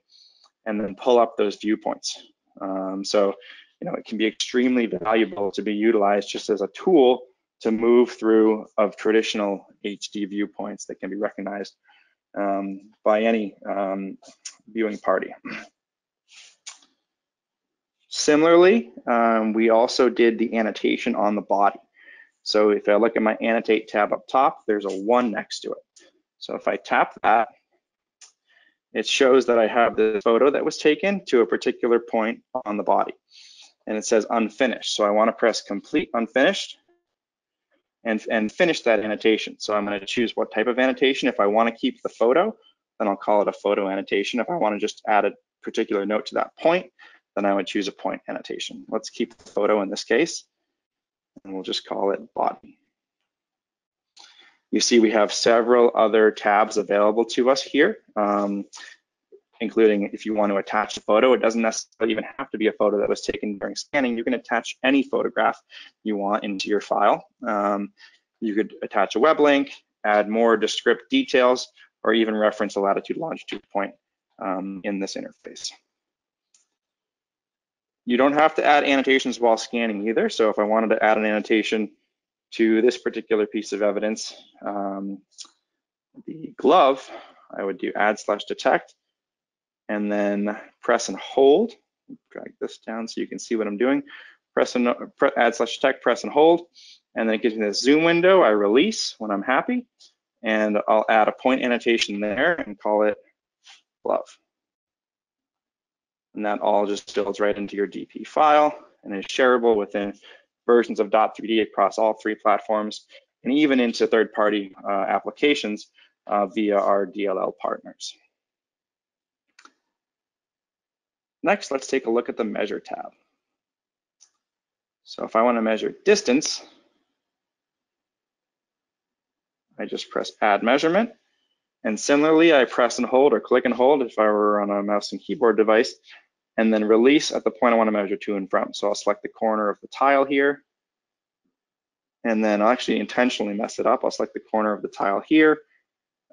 and then pull up those viewpoints. It can be extremely valuable to be utilized just as a tool to move through of traditional HD viewpoints that can be recognized by any viewing party. Similarly, we also did the annotation on the body. So if I look at my annotate tab up top, there's a 1 next to it. So if I tap that, it shows that I have the photo that was taken to a particular point on the body. And it says unfinished. So I want to press complete unfinished and finish that annotation. So I'm going to choose what type of annotation. If I want to keep the photo, then I'll call it a photo annotation. If I want to just add a particular note to that point, then I would choose a point annotation. Let's keep the photo in this case, and we'll just call it body. You see we have several other tabs available to us here, including if you want to attach a photo. It doesn't necessarily even have to be a photo that was taken during scanning. You can attach any photograph you want into your file. You could attach a web link, add more descriptive details, or even reference a latitude longitude point in this interface. You don't have to add annotations while scanning either. So if I wanted to add an annotation to this particular piece of evidence, the glove, I would do add/detect and then press and hold. Drag this down so you can see what I'm doing. Add/detect, press and hold, and then it gives me this zoom window. I release when I'm happy, and I'll add a point annotation there and call it glove. And that all just builds right into your DP file and is shareable within versions of Dot3D across all 3 platforms and even into third-party applications via our DLL partners. Next, let's take a look at the Measure tab. So if I want to measure distance, I just press Add Measurement. And similarly, I press and hold or click and hold if I were on a mouse and keyboard device, and then release at the point I want to measure to and from. So I'll select the corner of the tile here, and then I'll actually intentionally mess it up. I'll select the corner of the tile here.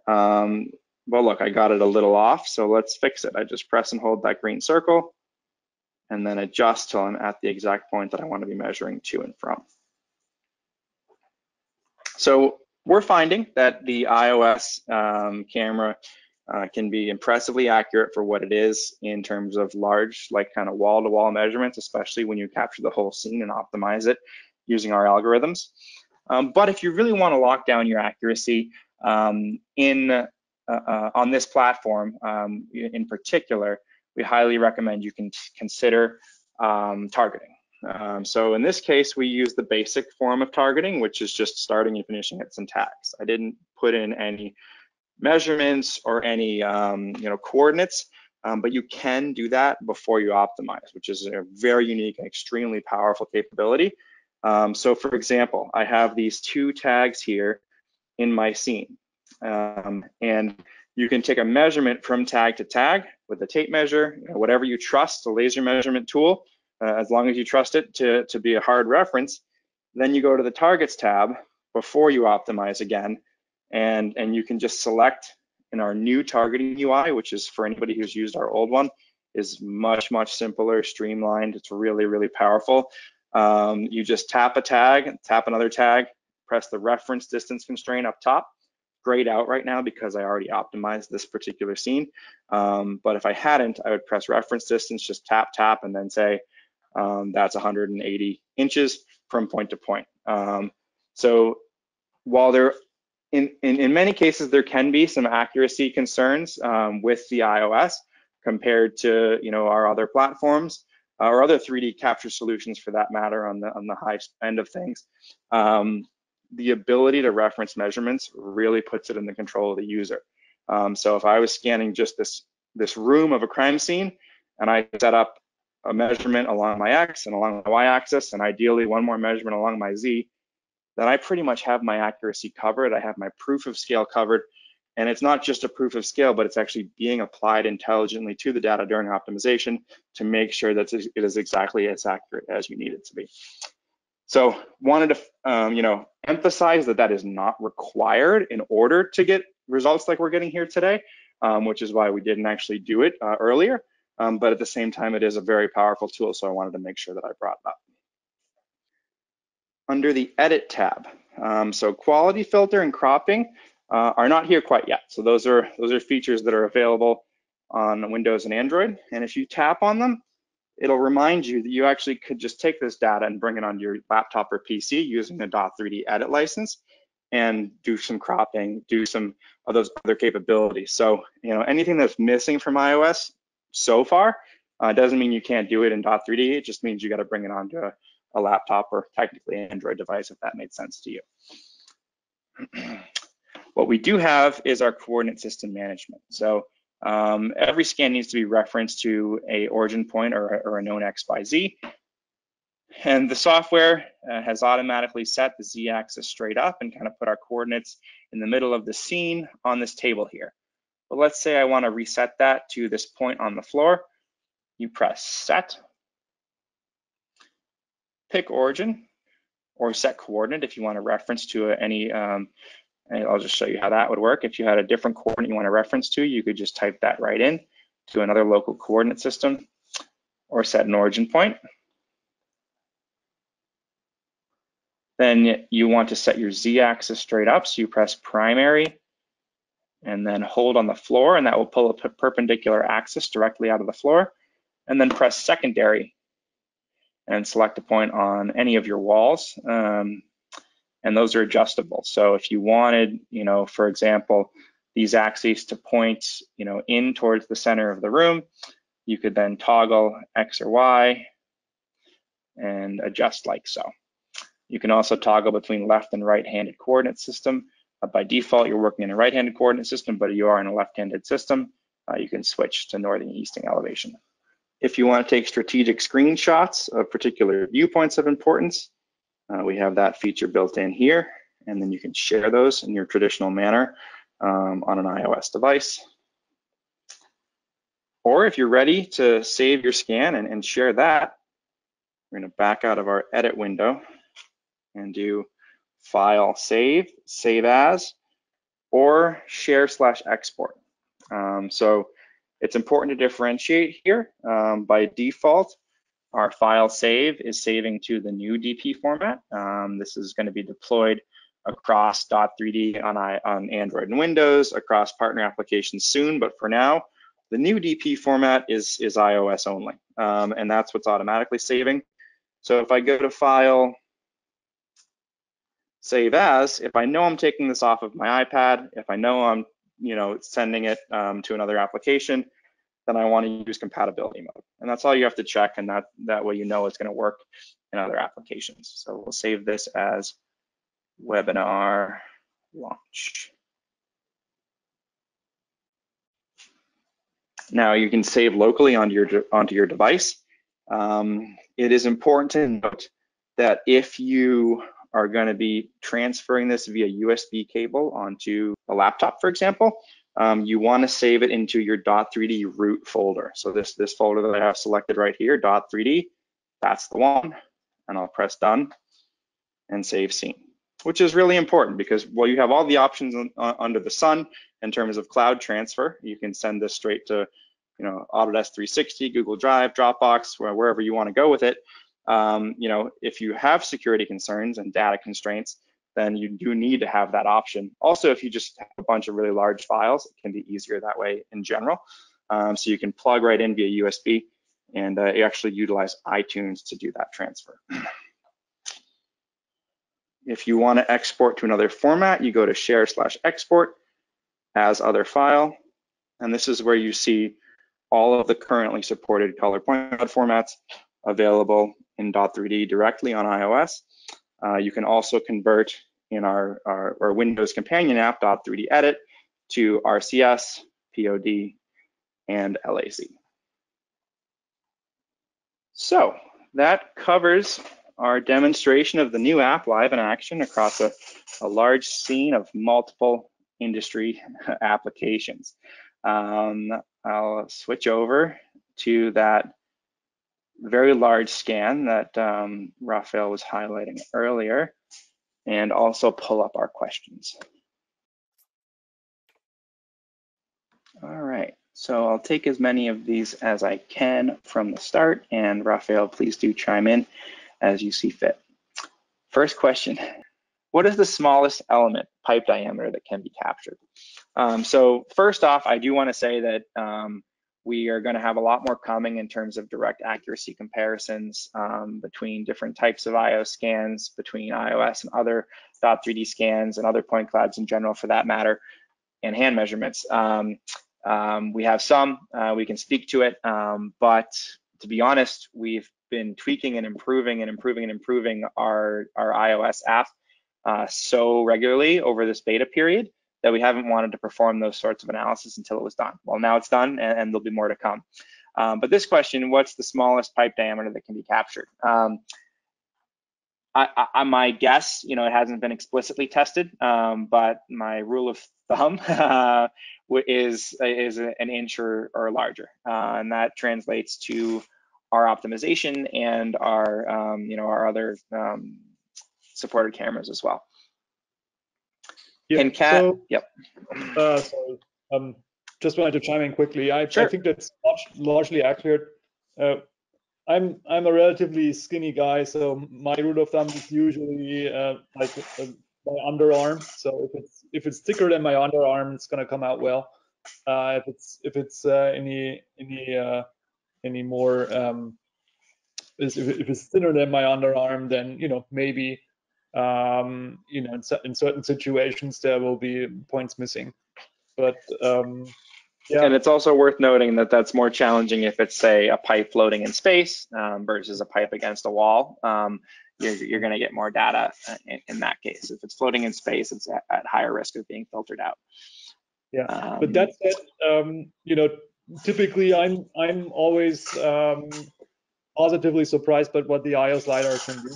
Well, look, I got it a little off, so let's fix it. I just press and hold that green circle, and then adjust till I'm at the exact point that I want to be measuring to and from. So we're finding that the iOS camera can be impressively accurate for what it is in terms of large, like kind of wall-to-wall measurements, especially when you capture the whole scene and optimize it using our algorithms. But if you really want to lock down your accuracy on this platform in particular, we highly recommend you can consider targeting. So in this case, we use the basic form of targeting, which is just starting and finishing at some tags. I didn't put in any measurements or any coordinates, but you can do that before you optimize, which is a very unique and extremely powerful capability. So for example, I have these 2 tags here in my scene, and you can take a measurement from tag to tag with a tape measure, whatever you trust, a laser measurement tool, as long as you trust it to be a hard reference. Then you go to the targets tab before you optimize again, and you can just select in our new targeting UI, which is for anybody who's used our old one, is much simpler, streamlined. It's really, really powerful. You just tap a tag, tap another tag, press the reference distance constraint up top. Grayed out right now because I already optimized this particular scene. But if I hadn't, I would press reference distance, just tap, and then say, that's 180 inches from point to point. So while there, in many cases, there can be some accuracy concerns with the iOS compared to our other platforms or other 3D capture solutions for that matter on the high end of things. The ability to reference measurements really puts it in the control of the user. So if I was scanning just this room of a crime scene and I set up a measurement along my X and along my Y axis, and ideally one more measurement along my Z, then I pretty much have my accuracy covered. I have my proof of scale covered. And it's not just a proof of scale, but it's actually being applied intelligently to the data during optimization to make sure that it is exactly as accurate as you need it to be. So wanted to emphasize that is not required in order to get results like we're getting here today, which is why we didn't actually do it earlier. But at the same time, it is a very powerful tool, so I wanted to make sure that I brought it up. Under the Edit tab, so quality filter and cropping are not here quite yet. So those are features that are available on Windows and Android. And if you tap on them, it'll remind you that you actually could just take this data and bring it onto your laptop or PC using the Dot3D edit license and do some cropping, do some of those other capabilities. So, anything that's missing from iOS so far doesn't mean you can't do it in Dot3D. It just means you got to bring it onto a laptop or technically an Android device, if that made sense to you. What we do have is our coordinate system management. So every scan needs to be referenced to a origin point or a known X, Y, Z. And the software has automatically set the Z-axis straight up and kind of put our coordinates in the middle of the scene on this table here. But let's say I want to reset that to this point on the floor. You press set, pick origin, or set coordinate if you want to reference to any, and I'll just show you how that would work. If you had a different coordinate you want to reference to, you could just type that right in to another local coordinate system or set an origin point. Then you want to set your Z-axis straight up, so you press primary and then hold on the floor, and that will pull a perpendicular axis directly out of the floor, and then press secondary and select a point on any of your walls, and those are adjustable. So if you wanted, for example, these axes to point, in towards the center of the room, you could then toggle X or Y and adjust like so. You can also toggle between left and right-handed coordinate system. By default, you're working in a right-handed coordinate system, but you are in a left-handed system. You can switch to northern and eastern elevation. If you want to take strategic screenshots of particular viewpoints of importance, we have that feature built in here, and then you can share those in your traditional manner on an iOS device. Or if you're ready to save your scan and share that, we're going to back out of our edit window and do file save, save as, or share/export. So it's important to differentiate here. By default, our file save is saving to the new DP format. This is going to be deployed across Dot3D on Android and Windows, across partner applications soon, but for now, the new DP format is iOS only, and that's what's automatically saving. So if I go to File, Save As, if I know I'm taking this off of my iPad, if I know I'm sending it to another application, then I want to use compatibility mode. And that's all you have to check, and that way it's going to work in other applications. So we'll save this as webinar launch. Now you can save locally onto your device. It is important to note that if you are going to be transferring this via USB cable onto a laptop, for example, you want to save it into your Dot3D root folder. So this folder that I have selected right here, Dot3D, that's the one. And I'll press done and save scene, which is really important because while you have all the options under the sun in terms of cloud transfer, you can send this straight to Autodesk 360, Google Drive, Dropbox, wherever you want to go with it. If you have security concerns and data constraints, then you do need to have that option. Also, if you just have a bunch of really large files, it can be easier that way in general. So you can plug right in via USB, and you actually utilize iTunes to do that transfer. If you want to export to another format, you go to share/export as other file, and this is where you see all of the currently supported color point cloud formats available in Dot3D directly on iOS. You can also convert in our Windows companion app, Dot3D Edit, to RCS, POD, and LAC. So that covers our demonstration of the new app live in action across a large scene of multiple industry applications. I'll switch over to that very large scan that Raphael was highlighting earlier, and also pull up our questions. All right, so I'll take as many of these as I can from the start, and Raphael, please do chime in as you see fit. First question, what is the smallest element, pipe diameter, that can be captured? So first off, I do want to say that We are going to have a lot more coming in terms of direct accuracy comparisons between different types of iOS scans, between iOS and other Dot3D scans and other point clouds in general for that matter, and hand measurements. We have some, we can speak to it, but to be honest, we've been tweaking and improving and improving and improving our iOS app so regularly over this beta period that we haven't wanted to perform those sorts of analysis until it was done. Well, now it's done, and there'll be more to come. But this question, what's the smallest pipe diameter that can be captured? My guess, it hasn't been explicitly tested, but my rule of thumb is an inch or larger, and that translates to our optimization and our our other supported cameras as well. Yeah, and Cat, so, yep. Sorry, just wanted to chime in quickly. Sure. I think that's largely accurate. I'm a relatively skinny guy, so my rule of thumb is usually like my underarm. So if it's thicker than my underarm, it's gonna come out well. If it's any more if it's thinner than my underarm, then maybe in certain situations there will be points missing. But yeah. And it's also worth noting that that's more challenging if it's, say, a pipe floating in space versus a pipe against a wall. You're going to get more data in that case. If it's floating in space, it's at higher risk of being filtered out. Yeah, but that said, typically I'm always positively surprised by what the iOS LiDAR can do.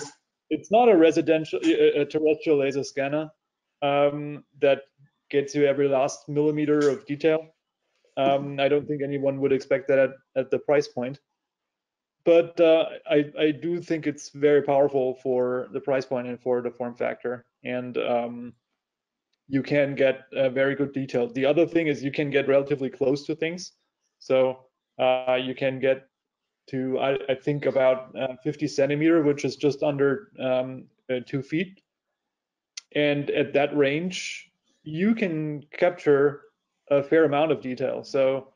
It's not a terrestrial laser scanner that gets you every last millimeter of detail. I don't think anyone would expect that at the price point. But I do think it's very powerful for the price point and for the form factor. And you can get very good detail. The other thing is you can get relatively close to things. So you can get to, I think, about 50 centimeter, which is just under 2 feet. And at that range, you can capture a fair amount of detail. So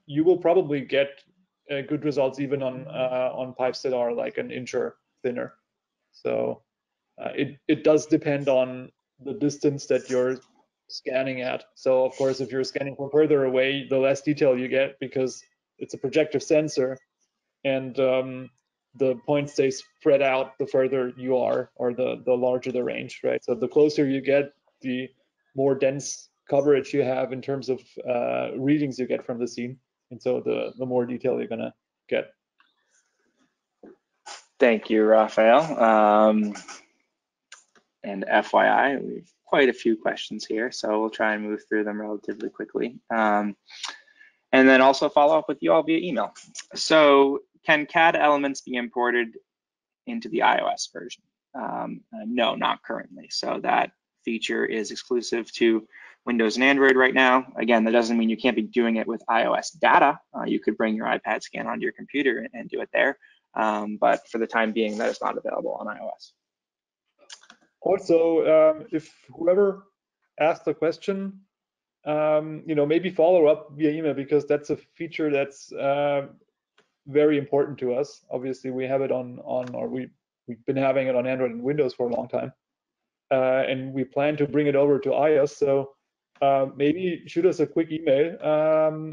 you will probably get good results even on pipes that are like an inch or thinner. So it does depend on the distance that you're scanning at. So of course, if you're scanning from further away, the less detail you get because it's a projective sensor, and the points stay spread out the further you are, or the larger the range, right? So the closer you get, the more dense coverage you have in terms of readings you get from the scene, and so the more detail you're gonna get. Thank you, Raphael. And FYI, we have quite a few questions here, so we'll try and move through them relatively quickly. And then also follow up with you all via email. So can CAD elements be imported into the iOS version? No, not currently. So that feature is exclusive to Windows and Android right now. Again, that doesn't mean you can't be doing it with iOS data. You could bring your iPad scan onto your computer and do it there. But for the time being, that is not available on iOS. Also, if whoever asked the question, maybe follow up via email, because that's a feature that's very important to us. Obviously, we have it we've been having it on Android and Windows for a long time, and we plan to bring it over to iOS. So maybe shoot us a quick email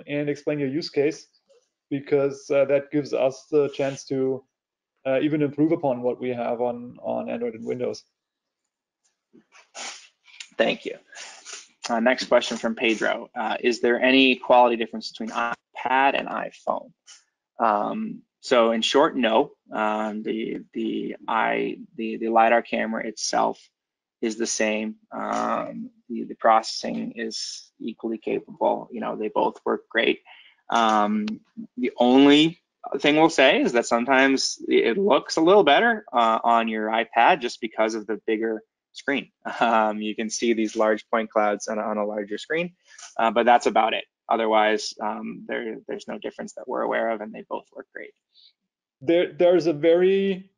and explain your use case, because that gives us the chance to even improve upon what we have on Android and Windows. Thank you. Next question from Pedro. Is there any quality difference between iPad and iPhone? So in short, no. The LiDAR camera itself is the same. The processing is equally capable. They both work great. The only thing we'll say is that sometimes it looks a little better on your iPad just because of the bigger screen. You can see these large point clouds on a larger screen, but that's about it. Otherwise, there's no difference that we're aware of, and they both work great. There's a very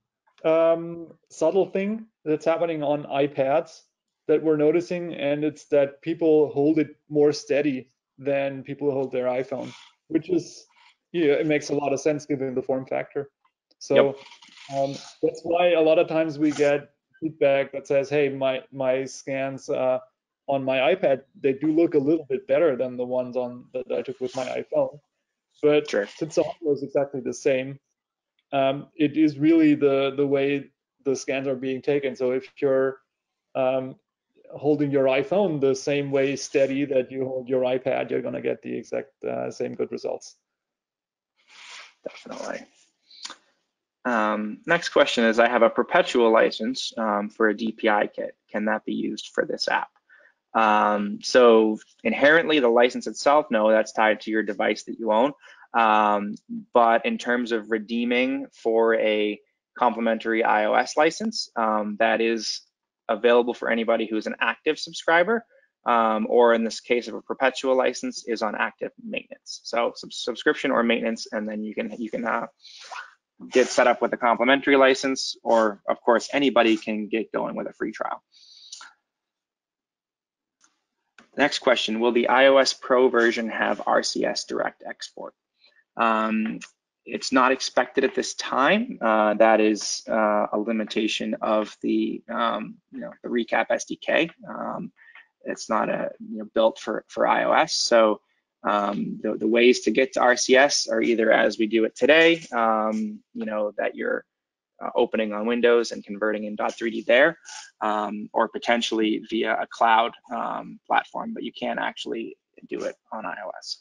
subtle thing that's happening on iPads that we're noticing, and it's that people hold it more steady than people hold their iPhone, which is Yeah, it makes a lot of sense given the form factor. Yep. So that's why a lot of times we get feedback that says, "Hey, my scans on my iPad, they do look a little bit better than the ones on that I took with my iPhone." But Sure. since the hardware is exactly the same, it is really the way the scans are being taken. So if you're um, holding your iPhone the same way steady that you hold your iPad, you're going to get the exact same good results. Definitely. Next question is, I have a perpetual license for a DPI kit. Can that be used for this app? So inherently the license itself, no, that's tied to your device that you own. But in terms of redeeming for a complimentary iOS license, that is available for anybody who is an active subscriber, or in this case of a perpetual license, is on active maintenance. So subscription or maintenance, and then you can get set up with a complimentary license, or of course anybody can get going with a free trial. Next question, will the iOS Pro version have RCS direct export? It's not expected at this time. That is a limitation of the the Recap SDK. It's not built for iOS. So the ways to get to RCS are either as we do it today, that you're opening on Windows and converting in Dot3D there, or potentially via a cloud platform, but you can't actually do it on iOS.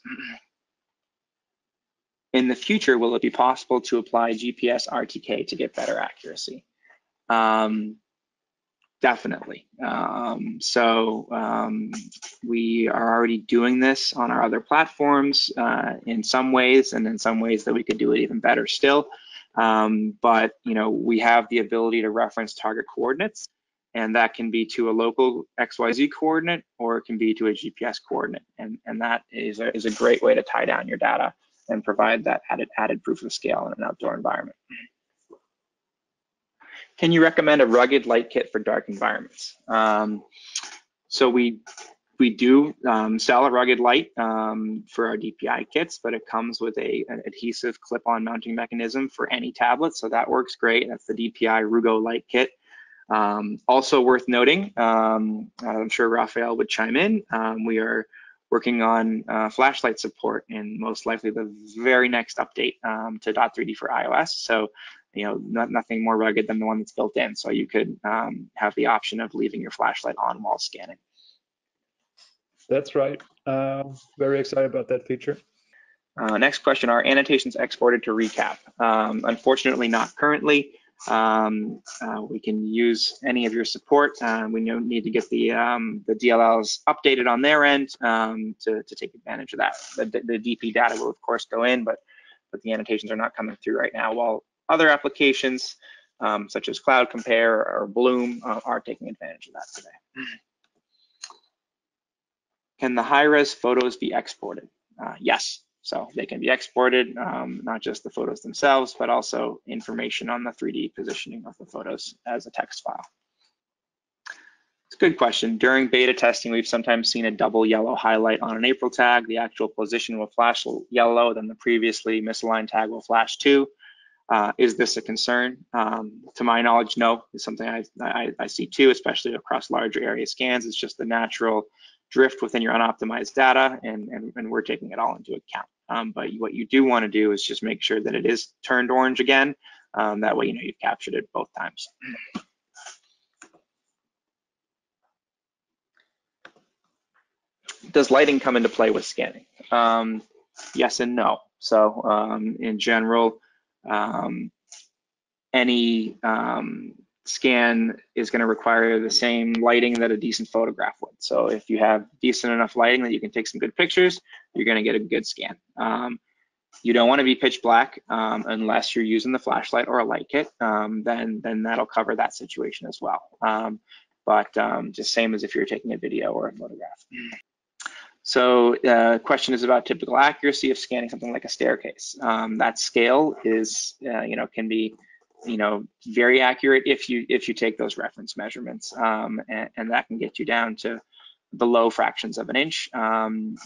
In the future, will it be possible to apply GPS RTK to get better accuracy? Definitely. We are already doing this on our other platforms in some ways, and in some ways that we could do it even better still. But we have the ability to reference target coordinates, and that can be to a local XYZ coordinate, or it can be to a GPS coordinate, and that is a great way to tie down your data and provide that added proof of scale in an outdoor environment. Can you recommend a rugged light kit for dark environments? So we do sell a rugged light for our DPI kits, but it comes with an adhesive clip-on mounting mechanism for any tablet, so that works great. That's the DPI Rugo light kit. Also worth noting, I'm sure Raphael would chime in, we are working on flashlight support in most likely the very next update to Dot3D for iOS. So nothing more rugged than the one that's built in. So you could have the option of leaving your flashlight on while scanning. That's right. Very excited about that feature. Next question, are annotations exported to Recap? Unfortunately, not currently. We can use any of your support. We need to get the DLLs updated on their end to take advantage of that. The DP data will of course go in, but the annotations are not coming through right now, while other applications such as Cloud Compare or Bloom are taking advantage of that today. Can the high-res photos be exported? Yes. So they can be exported, not just the photos themselves, but also information on the 3D positioning of the photos as a text file. It's a good question. During beta testing, we've sometimes seen a double yellow highlight on an April tag. The actual position will flash yellow, then the previously misaligned tag will flash too. Is this a concern? To my knowledge, no. It's something I see too, especially across larger area scans. It's just the natural drift within your unoptimized data, and we're taking it all into account. But what you do want to do is just make sure that it is turned orange again. That way you've captured it both times. Does lighting come into play with scanning? Yes and no. So in general, any scan is going to require the same lighting that a decent photograph would. So if you have decent enough lighting that you can take some good pictures, you're going to get a good scan. You don't want to be pitch black unless you're using the flashlight or a light kit. Then that'll cover that situation as well. But just same as if you're taking a video or a photograph. So the question is about typical accuracy of scanning something like a staircase. That scale is, can be, very accurate if you take those reference measurements, and that can get you down to below fractions of an inch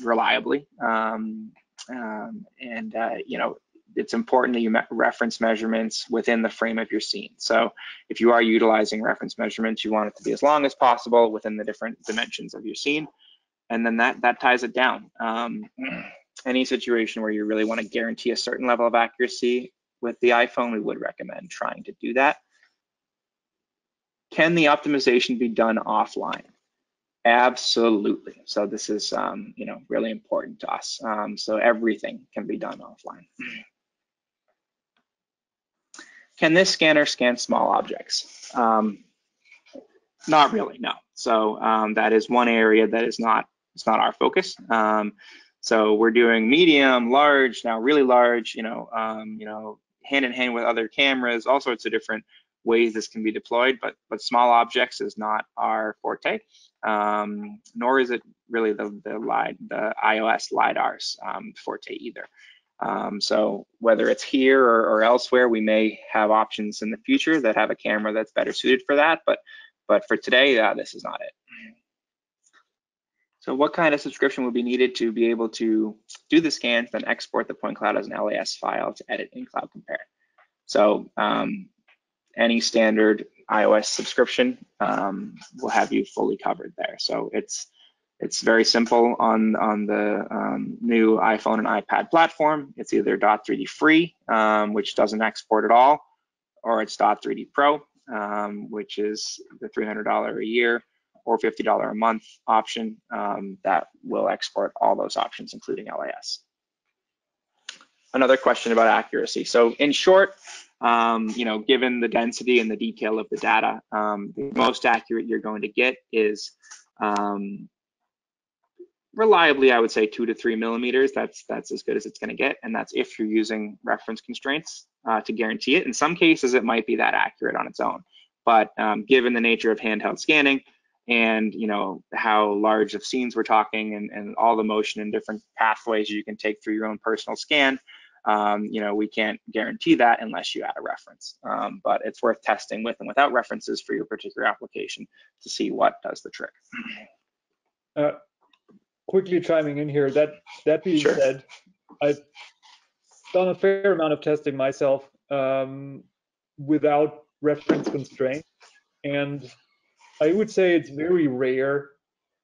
reliably. You know, it's important that you reference measurements within the frame of your scene. So if you are utilizing reference measurements, you want it to be as long as possible within the different dimensions of your scene. And then that ties it down. Any situation where you really want to guarantee a certain level of accuracy with the iPhone, we would recommend trying to do that. Can the optimization be done offline? Absolutely. So this is you know, really important to us. So everything can be done offline. Can this scanner scan small objects? Not really, no. So that is one area that is not, it's not our focus. So we're doing medium, large, now really large, you know, hand in hand with other cameras, all sorts of different ways this can be deployed, but small objects is not our forte, nor is it really the iOS LiDAR's forte either. So whether it's here or elsewhere, we may have options in the future that have a camera that's better suited for that, but for today, this is not it. So what kind of subscription would be needed to be able to do the scans, then export the point cloud as an LAS file to edit in Cloud Compare? So any standard iOS subscription will have you fully covered there. So it's very simple on the new iPhone and iPad platform. It's either Dot3D free, which doesn't export at all, or it's Dot3D Pro, which is the $300 a year or $50 a month option that will export all those options, including LAS. Another question about accuracy. So in short, you know, given the density and the detail of the data, the most accurate you're going to get is reliably, I would say 2 to 3 millimeters. That's as good as it's going to get, and that's if you're using reference constraints to guarantee it. In some cases, it might be that accurate on its own, but given the nature of handheld scanning and you know how large of scenes we're talking, and all the motion and different pathways you can take through your own personal scan, you know, we can't guarantee that unless you add a reference. But it's worth testing with and without references for your particular application to see what does the trick. Quickly chiming in here, that being Sure. said, I've done a fair amount of testing myself without reference constraint, and I would say it's very rare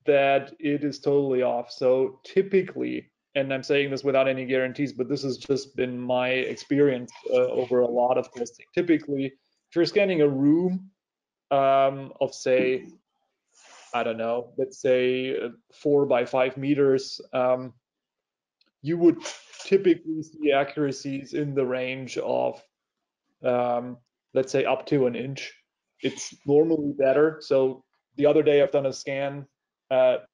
that it is totally off. So typically, and I'm saying this without any guarantees, but this has just been my experience over a lot of testing. Typically, if you're scanning a room of, say, I don't know, let's say 4 by 5 meters, you would typically see accuracies in the range of, let's say, up to an inch. It's normally better. So the other day I've done a scan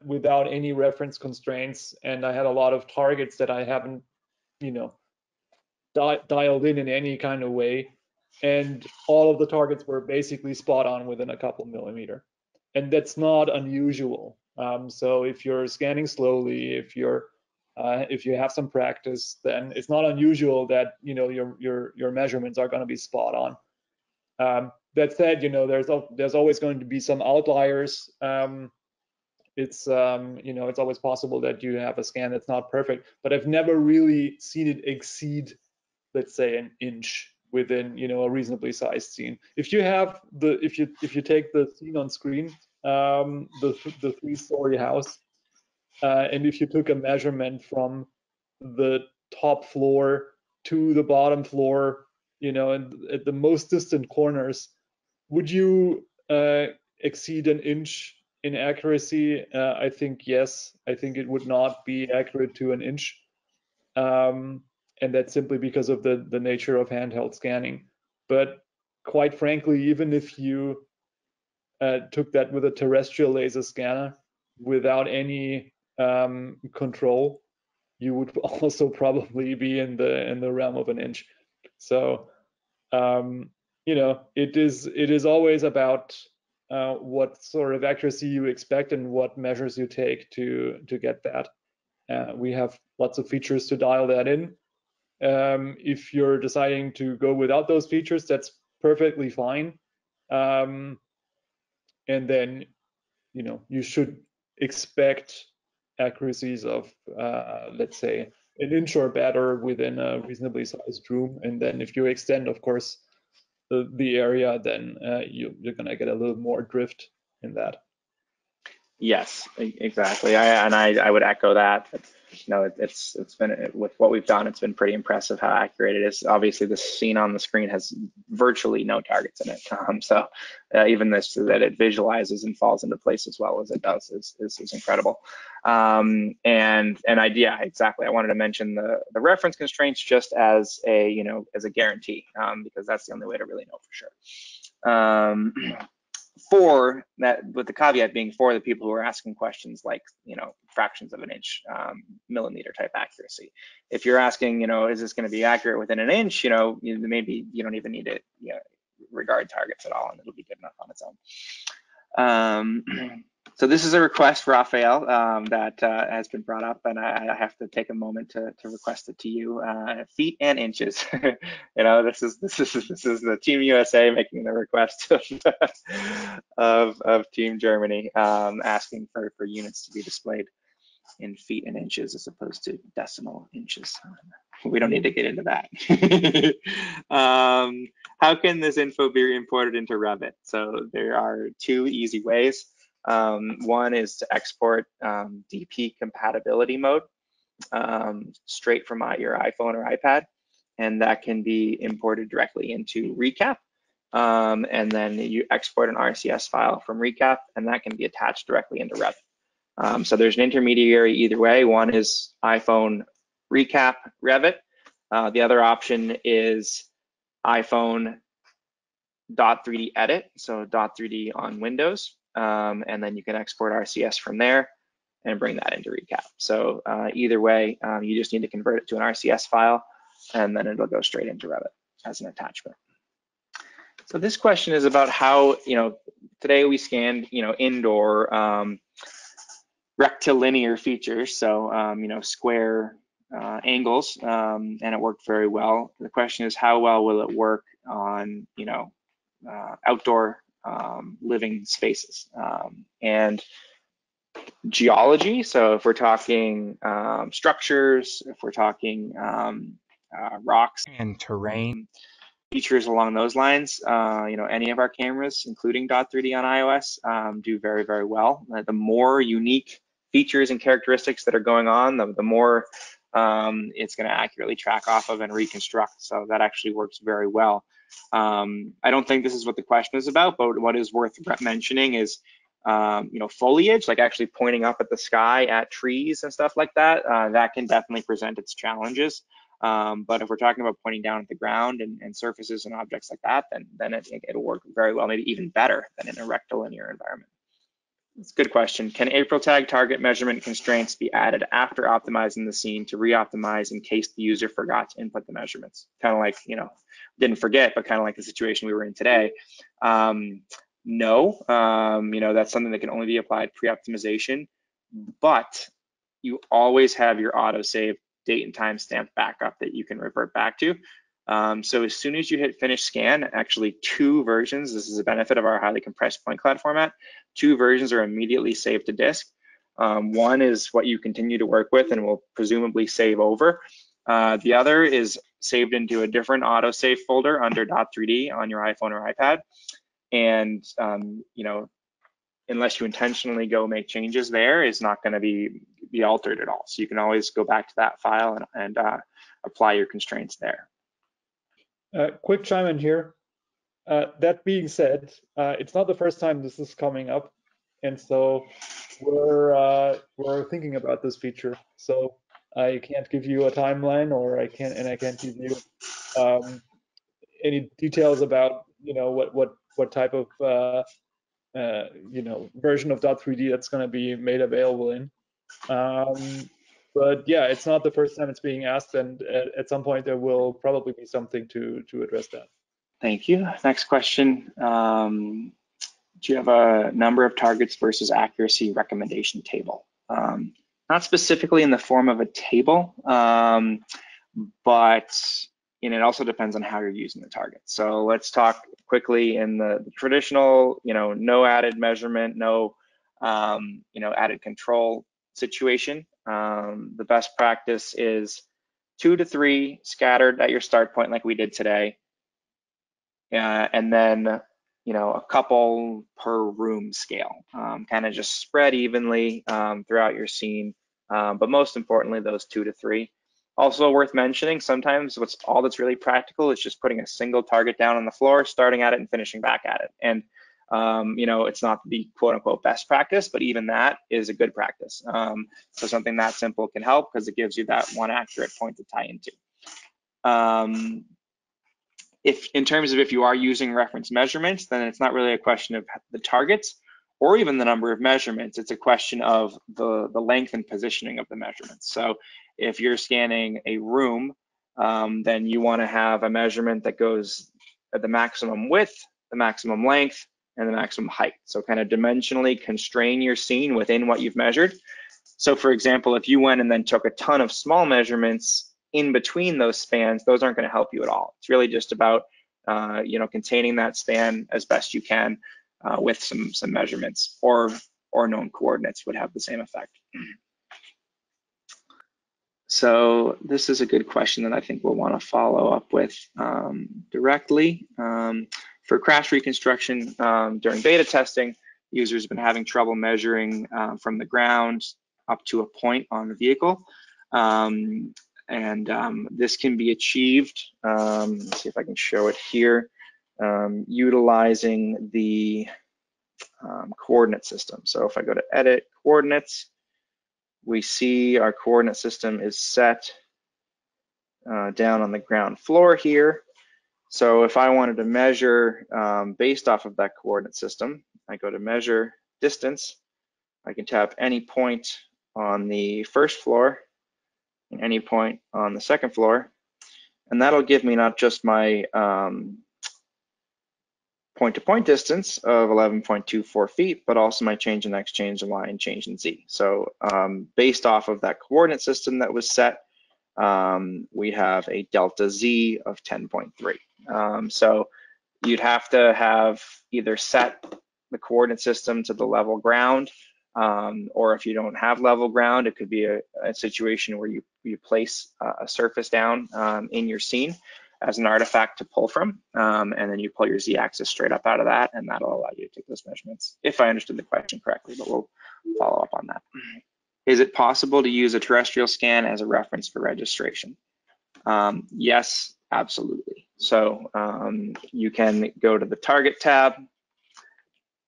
without any reference constraints, and I had a lot of targets that I haven't, you know, dialed in any kind of way, and all of the targets were basically spot on within a couple millimeter, and that's not unusual. So if you're scanning slowly, if you have some practice, then it's not unusual that you know your measurements are going to be spot on. That said, you know, there's always going to be some outliers. It's you know, it's always possible that you have a scan that's not perfect, but I've never really seen it exceed, let's say, an inch within, you know, a reasonably sized scene. If you have if you take the scene on screen, the 3-story house, and if you took a measurement from the top floor to the bottom floor, you know, and at the most distant corners, would you exceed an inch in accuracy? I think yes. I think it would not be accurate to an inch, and that's simply because of the nature of handheld scanning. But quite frankly, even if you took that with a terrestrial laser scanner without any control, you would also probably be in the realm of an inch. So you know, it is always about what sort of accuracy you expect and what measures you take to get that. We have lots of features to dial that in. If you're deciding to go without those features, that's perfectly fine. And then, you know, you should expect accuracies of, let's say, an inch or better within a reasonably sized room. And then if you extend, of course, the area, then you're going to get a little more drift in that. Yes, exactly. I would echo that. But, you know, it's been, with what we've done, it's been pretty impressive how accurate it is. Obviously, the scene on the screen has virtually no targets in it, so even this that it visualizes and falls into place as well as it does is incredible. And yeah, exactly. I wanted to mention the reference constraints just as a as a guarantee, because that's the only way to really know for sure. For that, with the caveat being for the people who are asking questions like, fractions of an inch, millimeter type accuracy. If you're asking, is this going to be accurate within an inch, maybe you don't even need to regard targets at all, and it'll be good enough on its own. So this is a request, Raphael, that has been brought up, and I have to take a moment to request it to you. Feet and inches. This is the Team USA making the request of Team Germany, asking for units to be displayed in feet and inches as opposed to decimal inches. We don't need to get into that. How can this info be imported into Revit? So there are two easy ways. One is to export DP compatibility mode straight from your iPhone or iPad, and that can be imported directly into Recap. And then you export an RCS file from Recap, and that can be attached directly into Revit. So there's an intermediary either way. One is iPhone Recap Revit. The other option is iPhone Dot3D edit, so Dot3D on Windows. And then you can export RCS from there and bring that into Recap. So either way, you just need to convert it to an RCS file, and then it'll go straight into Revit as an attachment. So this question is about how, today we scanned, indoor rectilinear features, so, square angles, and it worked very well. The question is, how well will it work on, outdoor living spaces? And geology, so if we're talking structures, if we're talking rocks and terrain, features along those lines, any of our cameras, including Dot3D on iOS, do very, very well. The more unique features and characteristics that are going on, the more it's going to accurately track off of and reconstruct. So that actually works very well. I don't think this is what the question is about, but what is worth mentioning is, foliage, like actually pointing up at the sky at trees and stuff like that, that can definitely present its challenges. But if we're talking about pointing down at the ground and surfaces and objects like that, then it'll work very well, maybe even better than in a rectilinear environment. It's a good question. Can April tag target measurement constraints be added after optimizing the scene to re-optimize in case the user forgot to input the measurements? Kind of like, didn't forget, but kind of like the situation we were in today. No, that's something that can only be applied pre-optimization, but you always have your auto-save date and time stamp backup that you can revert back to. So as soon as you hit finish scan, actually 2 versions, this is a benefit of our highly compressed point cloud format, 2 versions are immediately saved to disk. One is what you continue to work with and will presumably save over. The other is saved into a different autosave folder under Dot3D on your iPhone or iPad. And, unless you intentionally go make changes there, it's not going to be altered at all. So you can always go back to that file and apply your constraints there. Quick chime in here. That being said, it's not the first time this is coming up, and so we're thinking about this feature. So I can't give you a timeline, or I can't give you any details about what type of version of Dot3D that's going to be made available in. But yeah, it's not the first time it's being asked, and at some point there will probably be something to address that. Thank you. Next question. Do you have a number of targets versus accuracy recommendation table? Not specifically in the form of a table, but it also depends on how you're using the target. So let's talk quickly in the traditional, no added measurement, no, added control situation. The best practice is 2 to 3 scattered at your start point like we did today. And then, you know, a couple per room scale, kind of just spread evenly throughout your scene. But most importantly, those 2 to 3. Also worth mentioning, sometimes all that's really practical is just putting a single target down on the floor, starting at it and finishing back at it. And you know, it's not the quote unquote best practice, but even that is a good practice. So something that simple can help because it gives you that one accurate point to tie into. If in terms of if you are using reference measurements, then it's not really a question of the targets or even the number of measurements. It's a question of the length and positioning of the measurements. So if you're scanning a room, then you want to have a measurement that goes at the maximum width, the maximum length, and the maximum height. So kind of dimensionally constrain your scene within what you've measured. So for example, if you went and then took a ton of small measurements in between those spans, those aren't going to help you at all. It's really just about you know, containing that span as best you can with some measurements, or known coordinates would have the same effect. So this is a good question that I think we'll want to follow up with directly. For crash reconstruction during beta testing, users have been having trouble measuring from the ground up to a point on the vehicle. This can be achieved, let's see if I can show it here, utilizing the coordinate system. So if I go to edit coordinates, we see our coordinate system is set down on the ground floor here. So if I wanted to measure based off of that coordinate system, I go to measure distance. I can tap any point on the first floor and any point on the second floor, and that'll give me not just my point-to-point distance of 11.24 feet, but also my change in X, change in Y, and change in Z. So based off of that coordinate system that was set, we have a delta Z of 10.3. So you'd have to have either set the coordinate system to the level ground, or if you don't have level ground, it could be a situation where you place a surface down in your scene as an artifact to pull from, and then you pull your Z-axis straight up out of that, and that'll allow you to take those measurements, if I understood the question correctly, but we'll follow up on that. Is it possible to use a terrestrial scan as a reference for registration? Yes, absolutely. So you can go to the Target tab,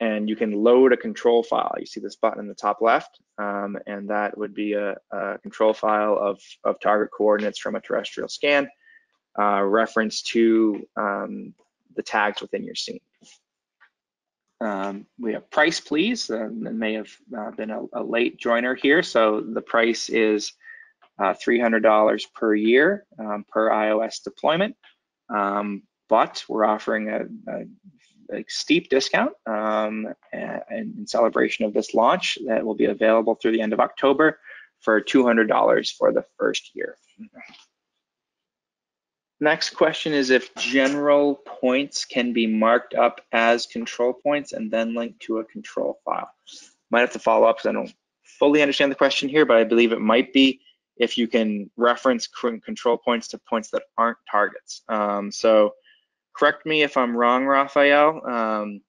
and you can load a control file. You see this button in the top left, and that would be a control file of target coordinates from a terrestrial scan, reference to the tags within your scene. We have price, please. There may have been a late joiner here. So the price is $300 per year per iOS deployment, but we're offering a steep discount in celebration of this launch that will be available through the end of October for $200 for the first year. Next question is if general points can be marked up as control points and then linked to a control file. Might have to follow up because I don't fully understand the question here, but I believe it might be if you can reference control points to points that aren't targets. So correct me if I'm wrong, Raphael.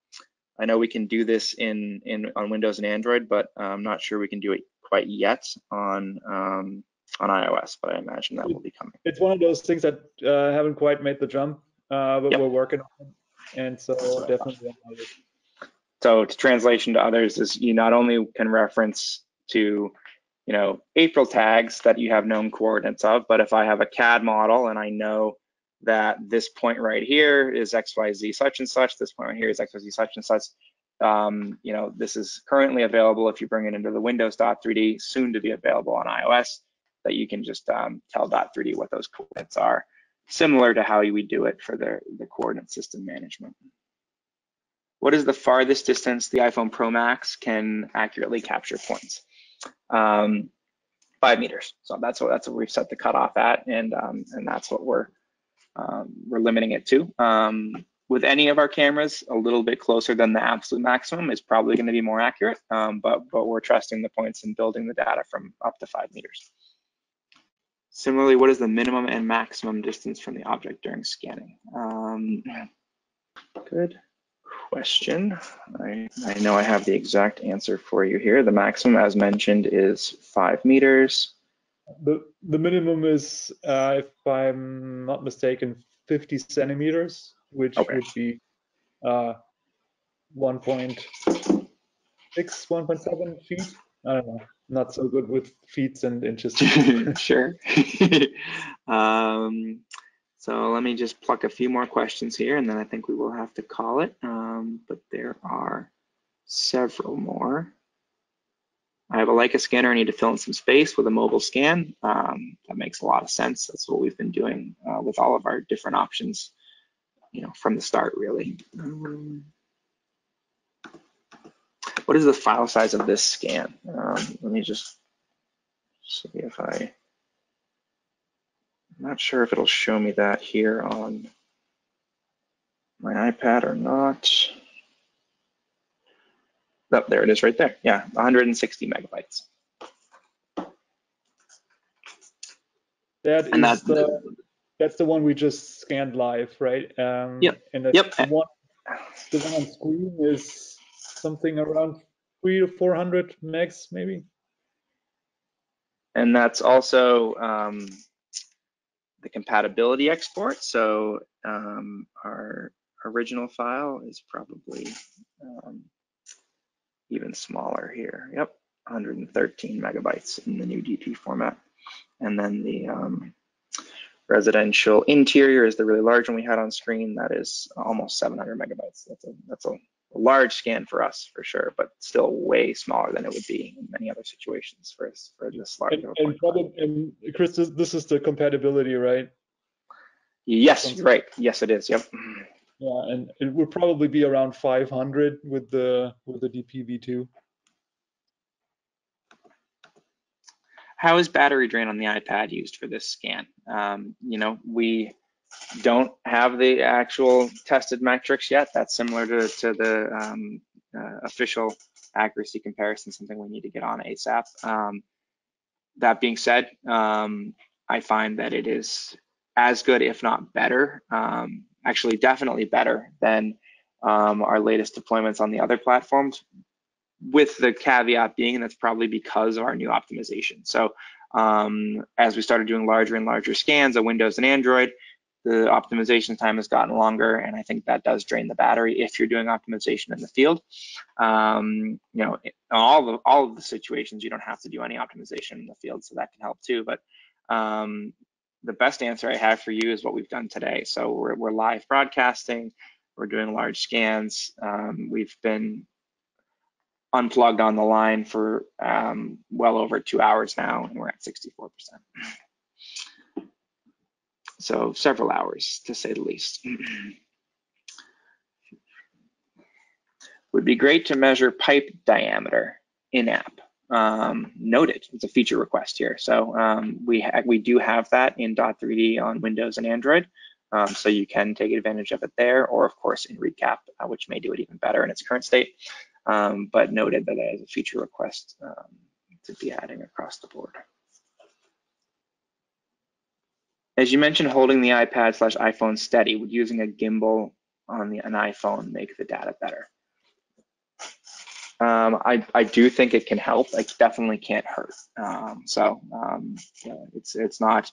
I know we can do this on Windows and Android, but I'm not sure we can do it quite yet on iOS, but I imagine that will be coming. It's one of those things that haven't quite made the jump, but we're working on it, and so definitely. So translation to others is you not only can reference to, you know, April tags that you have known coordinates of, but if I have a CAD model and I know that this point right here is XYZ such and such, this point right here is XYZ such and such, you know, this is currently available if you bring it into the Windows Dot3D, soon to be available on iOS, that you can just tell Dot3D what those coordinates are, similar to how we do it for the coordinate system management. What is the farthest distance the iPhone Pro Max can accurately capture points? 5 meters. So that's what we've set the cutoff at, and that's what we're limiting it to. with any of our cameras, a little bit closer than the absolute maximum is probably going to be more accurate, but we're trusting the points and building the data from up to 5 meters. Similarly, what is the minimum and maximum distance from the object during scanning? Good question. I know I have the exact answer for you here. The maximum, as mentioned, is 5 meters. The minimum is, if I'm not mistaken, 50 centimeters, which would be 1.6, 1.7 feet. I don't know. Not so good with feet and inches. Sure. So let me just pluck a few more questions here, and then I think we will have to call it. But there are several more. I have a Leica scanner. I need to fill in some space with a mobile scan. That makes a lot of sense. That's what we've been doing with all of our different options, from the start, really. What is the file size of this scan? Let me just see if I'm not sure if it'll show me that here on my iPad or not. Oh, there it is right there. Yeah, 160 megabytes. That's the one we just scanned live, right? Yep. And the one on screen is something around 300 to 400 megs, maybe. And that's also the compatibility export. So our original file is probably even smaller here. Yep, 113 megabytes in the new DP format. And then the residential interior is the really large one we had on screen. That is almost 700 megabytes. That's a large scan for us, for sure, but still way smaller than it would be in many other situations for this large. And Chris, this is the compatibility, right? Yes, right. Yes, it is. Yep. Yeah, and it would probably be around 500 with the DPV2. How is battery drain on the iPad used for this scan? We don't have the actual tested metrics yet. That's similar to the official accuracy comparison, something we need to get on ASAP. That being said, I find that it is as good, if not better, actually definitely better than our latest deployments on the other platforms, with the caveat being, and that's probably because of our new optimization. So as we started doing larger and larger scans of Windows and Android, the optimization time has gotten longer, and I think that does drain the battery if you're doing optimization in the field. In all of the situations, you don't have to do any optimization in the field, so that can help too. But the best answer I have for you is what we've done today. So we're live broadcasting, we're doing large scans. We've been unplugged on the line for well over 2 hours now, and we're at 64%. So several hours, to say the least. Would be great to measure pipe diameter in-app. Noted, it's a feature request here. So we do have that in Dot3D on Windows and Android. So you can take advantage of it there, or of course in Recap, which may do it even better in its current state. But noted that as a feature request to be adding across the board. As you mentioned, holding the iPad/iPhone steady, would using a gimbal on an iPhone make the data better? I do think it can help. It definitely can't hurt. It's not,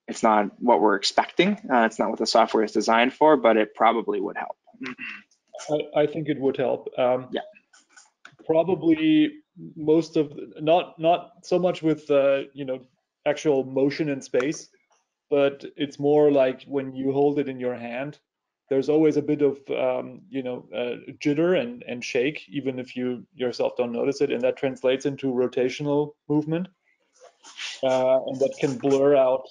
it's not what we're expecting. It's not what the software is designed for, but it probably would help. I think it would help. Yeah. Probably most of, not so much with actual motion in space, but it's more like when you hold it in your hand, there's always a bit of jitter and shake, even if you yourself don't notice it, and that translates into rotational movement, and that can blur out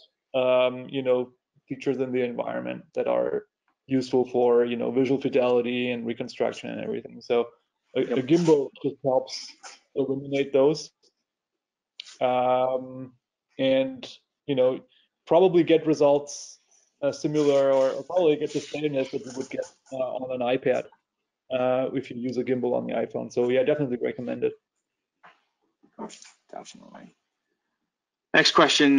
features in the environment that are useful for visual fidelity and reconstruction and everything. So a gimbal just helps eliminate those, and probably get results similar or probably get the same as what you would get on an iPad if you use a gimbal on the iPhone. So yeah, definitely recommend it. Definitely. Next question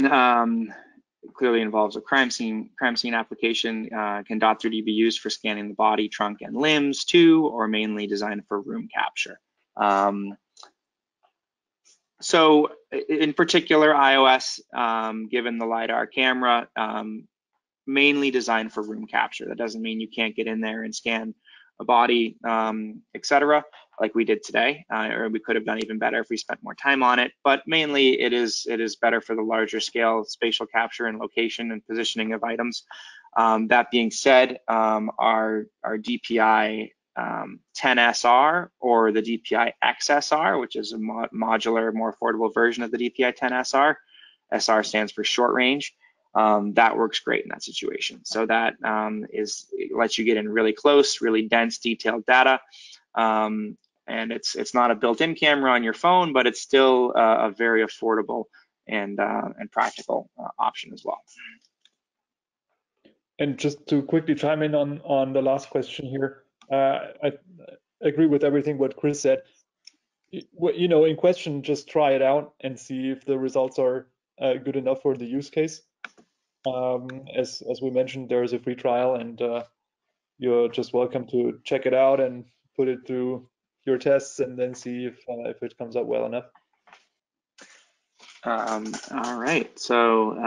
clearly involves a crime scene application. Can Dot3D be used for scanning the body, trunk, and limbs too, or mainly designed for room capture? So in particular, iOS, given the LiDAR camera, mainly designed for room capture. That doesn't mean you can't get in there and scan a body, etc., like we did today, or we could have done even better if we spent more time on it. But mainly, it is better for the larger scale spatial capture and location and positioning of items. That being said, our DPI 10SR or the DPI XSR, which is a modular, more affordable version of the DPI 10SR. SR stands for short range. That works great in that situation. So that lets you get in really close, really dense, detailed data. And it's not a built-in camera on your phone, but it's still a very affordable and practical option as well. And just to quickly chime in on the last question here, I agree with everything what Chris said. You know, in question, just try it out and see if the results are good enough for the use case. As we mentioned, there is a free trial, and you're just welcome to check it out and put it through your tests, and then see if it comes up well enough. All right. So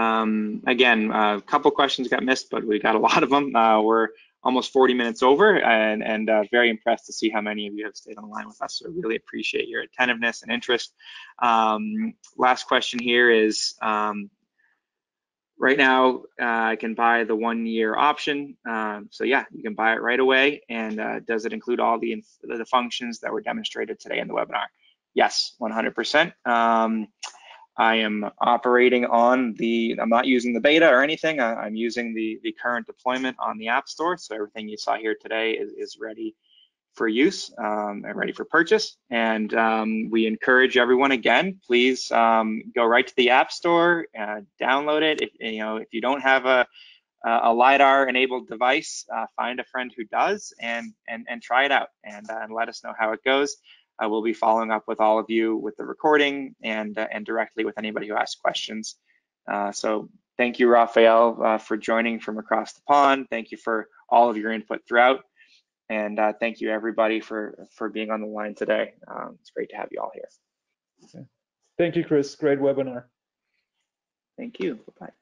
again, a couple questions got missed, but we got a lot of them. We're almost 40 minutes over, and very impressed to see how many of you have stayed on the line with us. So really appreciate your attentiveness and interest. Last question here is, right now, I can buy the 1-year option. So yeah, you can buy it right away. And does it include all the functions that were demonstrated today in the webinar? Yes, 100%. I am operating on I'm not using the beta or anything. I'm using the current deployment on the App Store. So everything you saw here today is ready for use and ready for purchase. And we encourage everyone, again, please go right to the App Store, download it. If you don't have a LiDAR enabled device, find a friend who does and try it out and let us know how it goes. We'll be following up with all of you with the recording and directly with anybody who asks questions. So thank you, Raphael, for joining from across the pond. Thank you for all of your input throughout. And thank you, everybody, for being on the line today. It's great to have you all here. Okay. Thank you, Chris. Great webinar. Thank you. Bye-bye.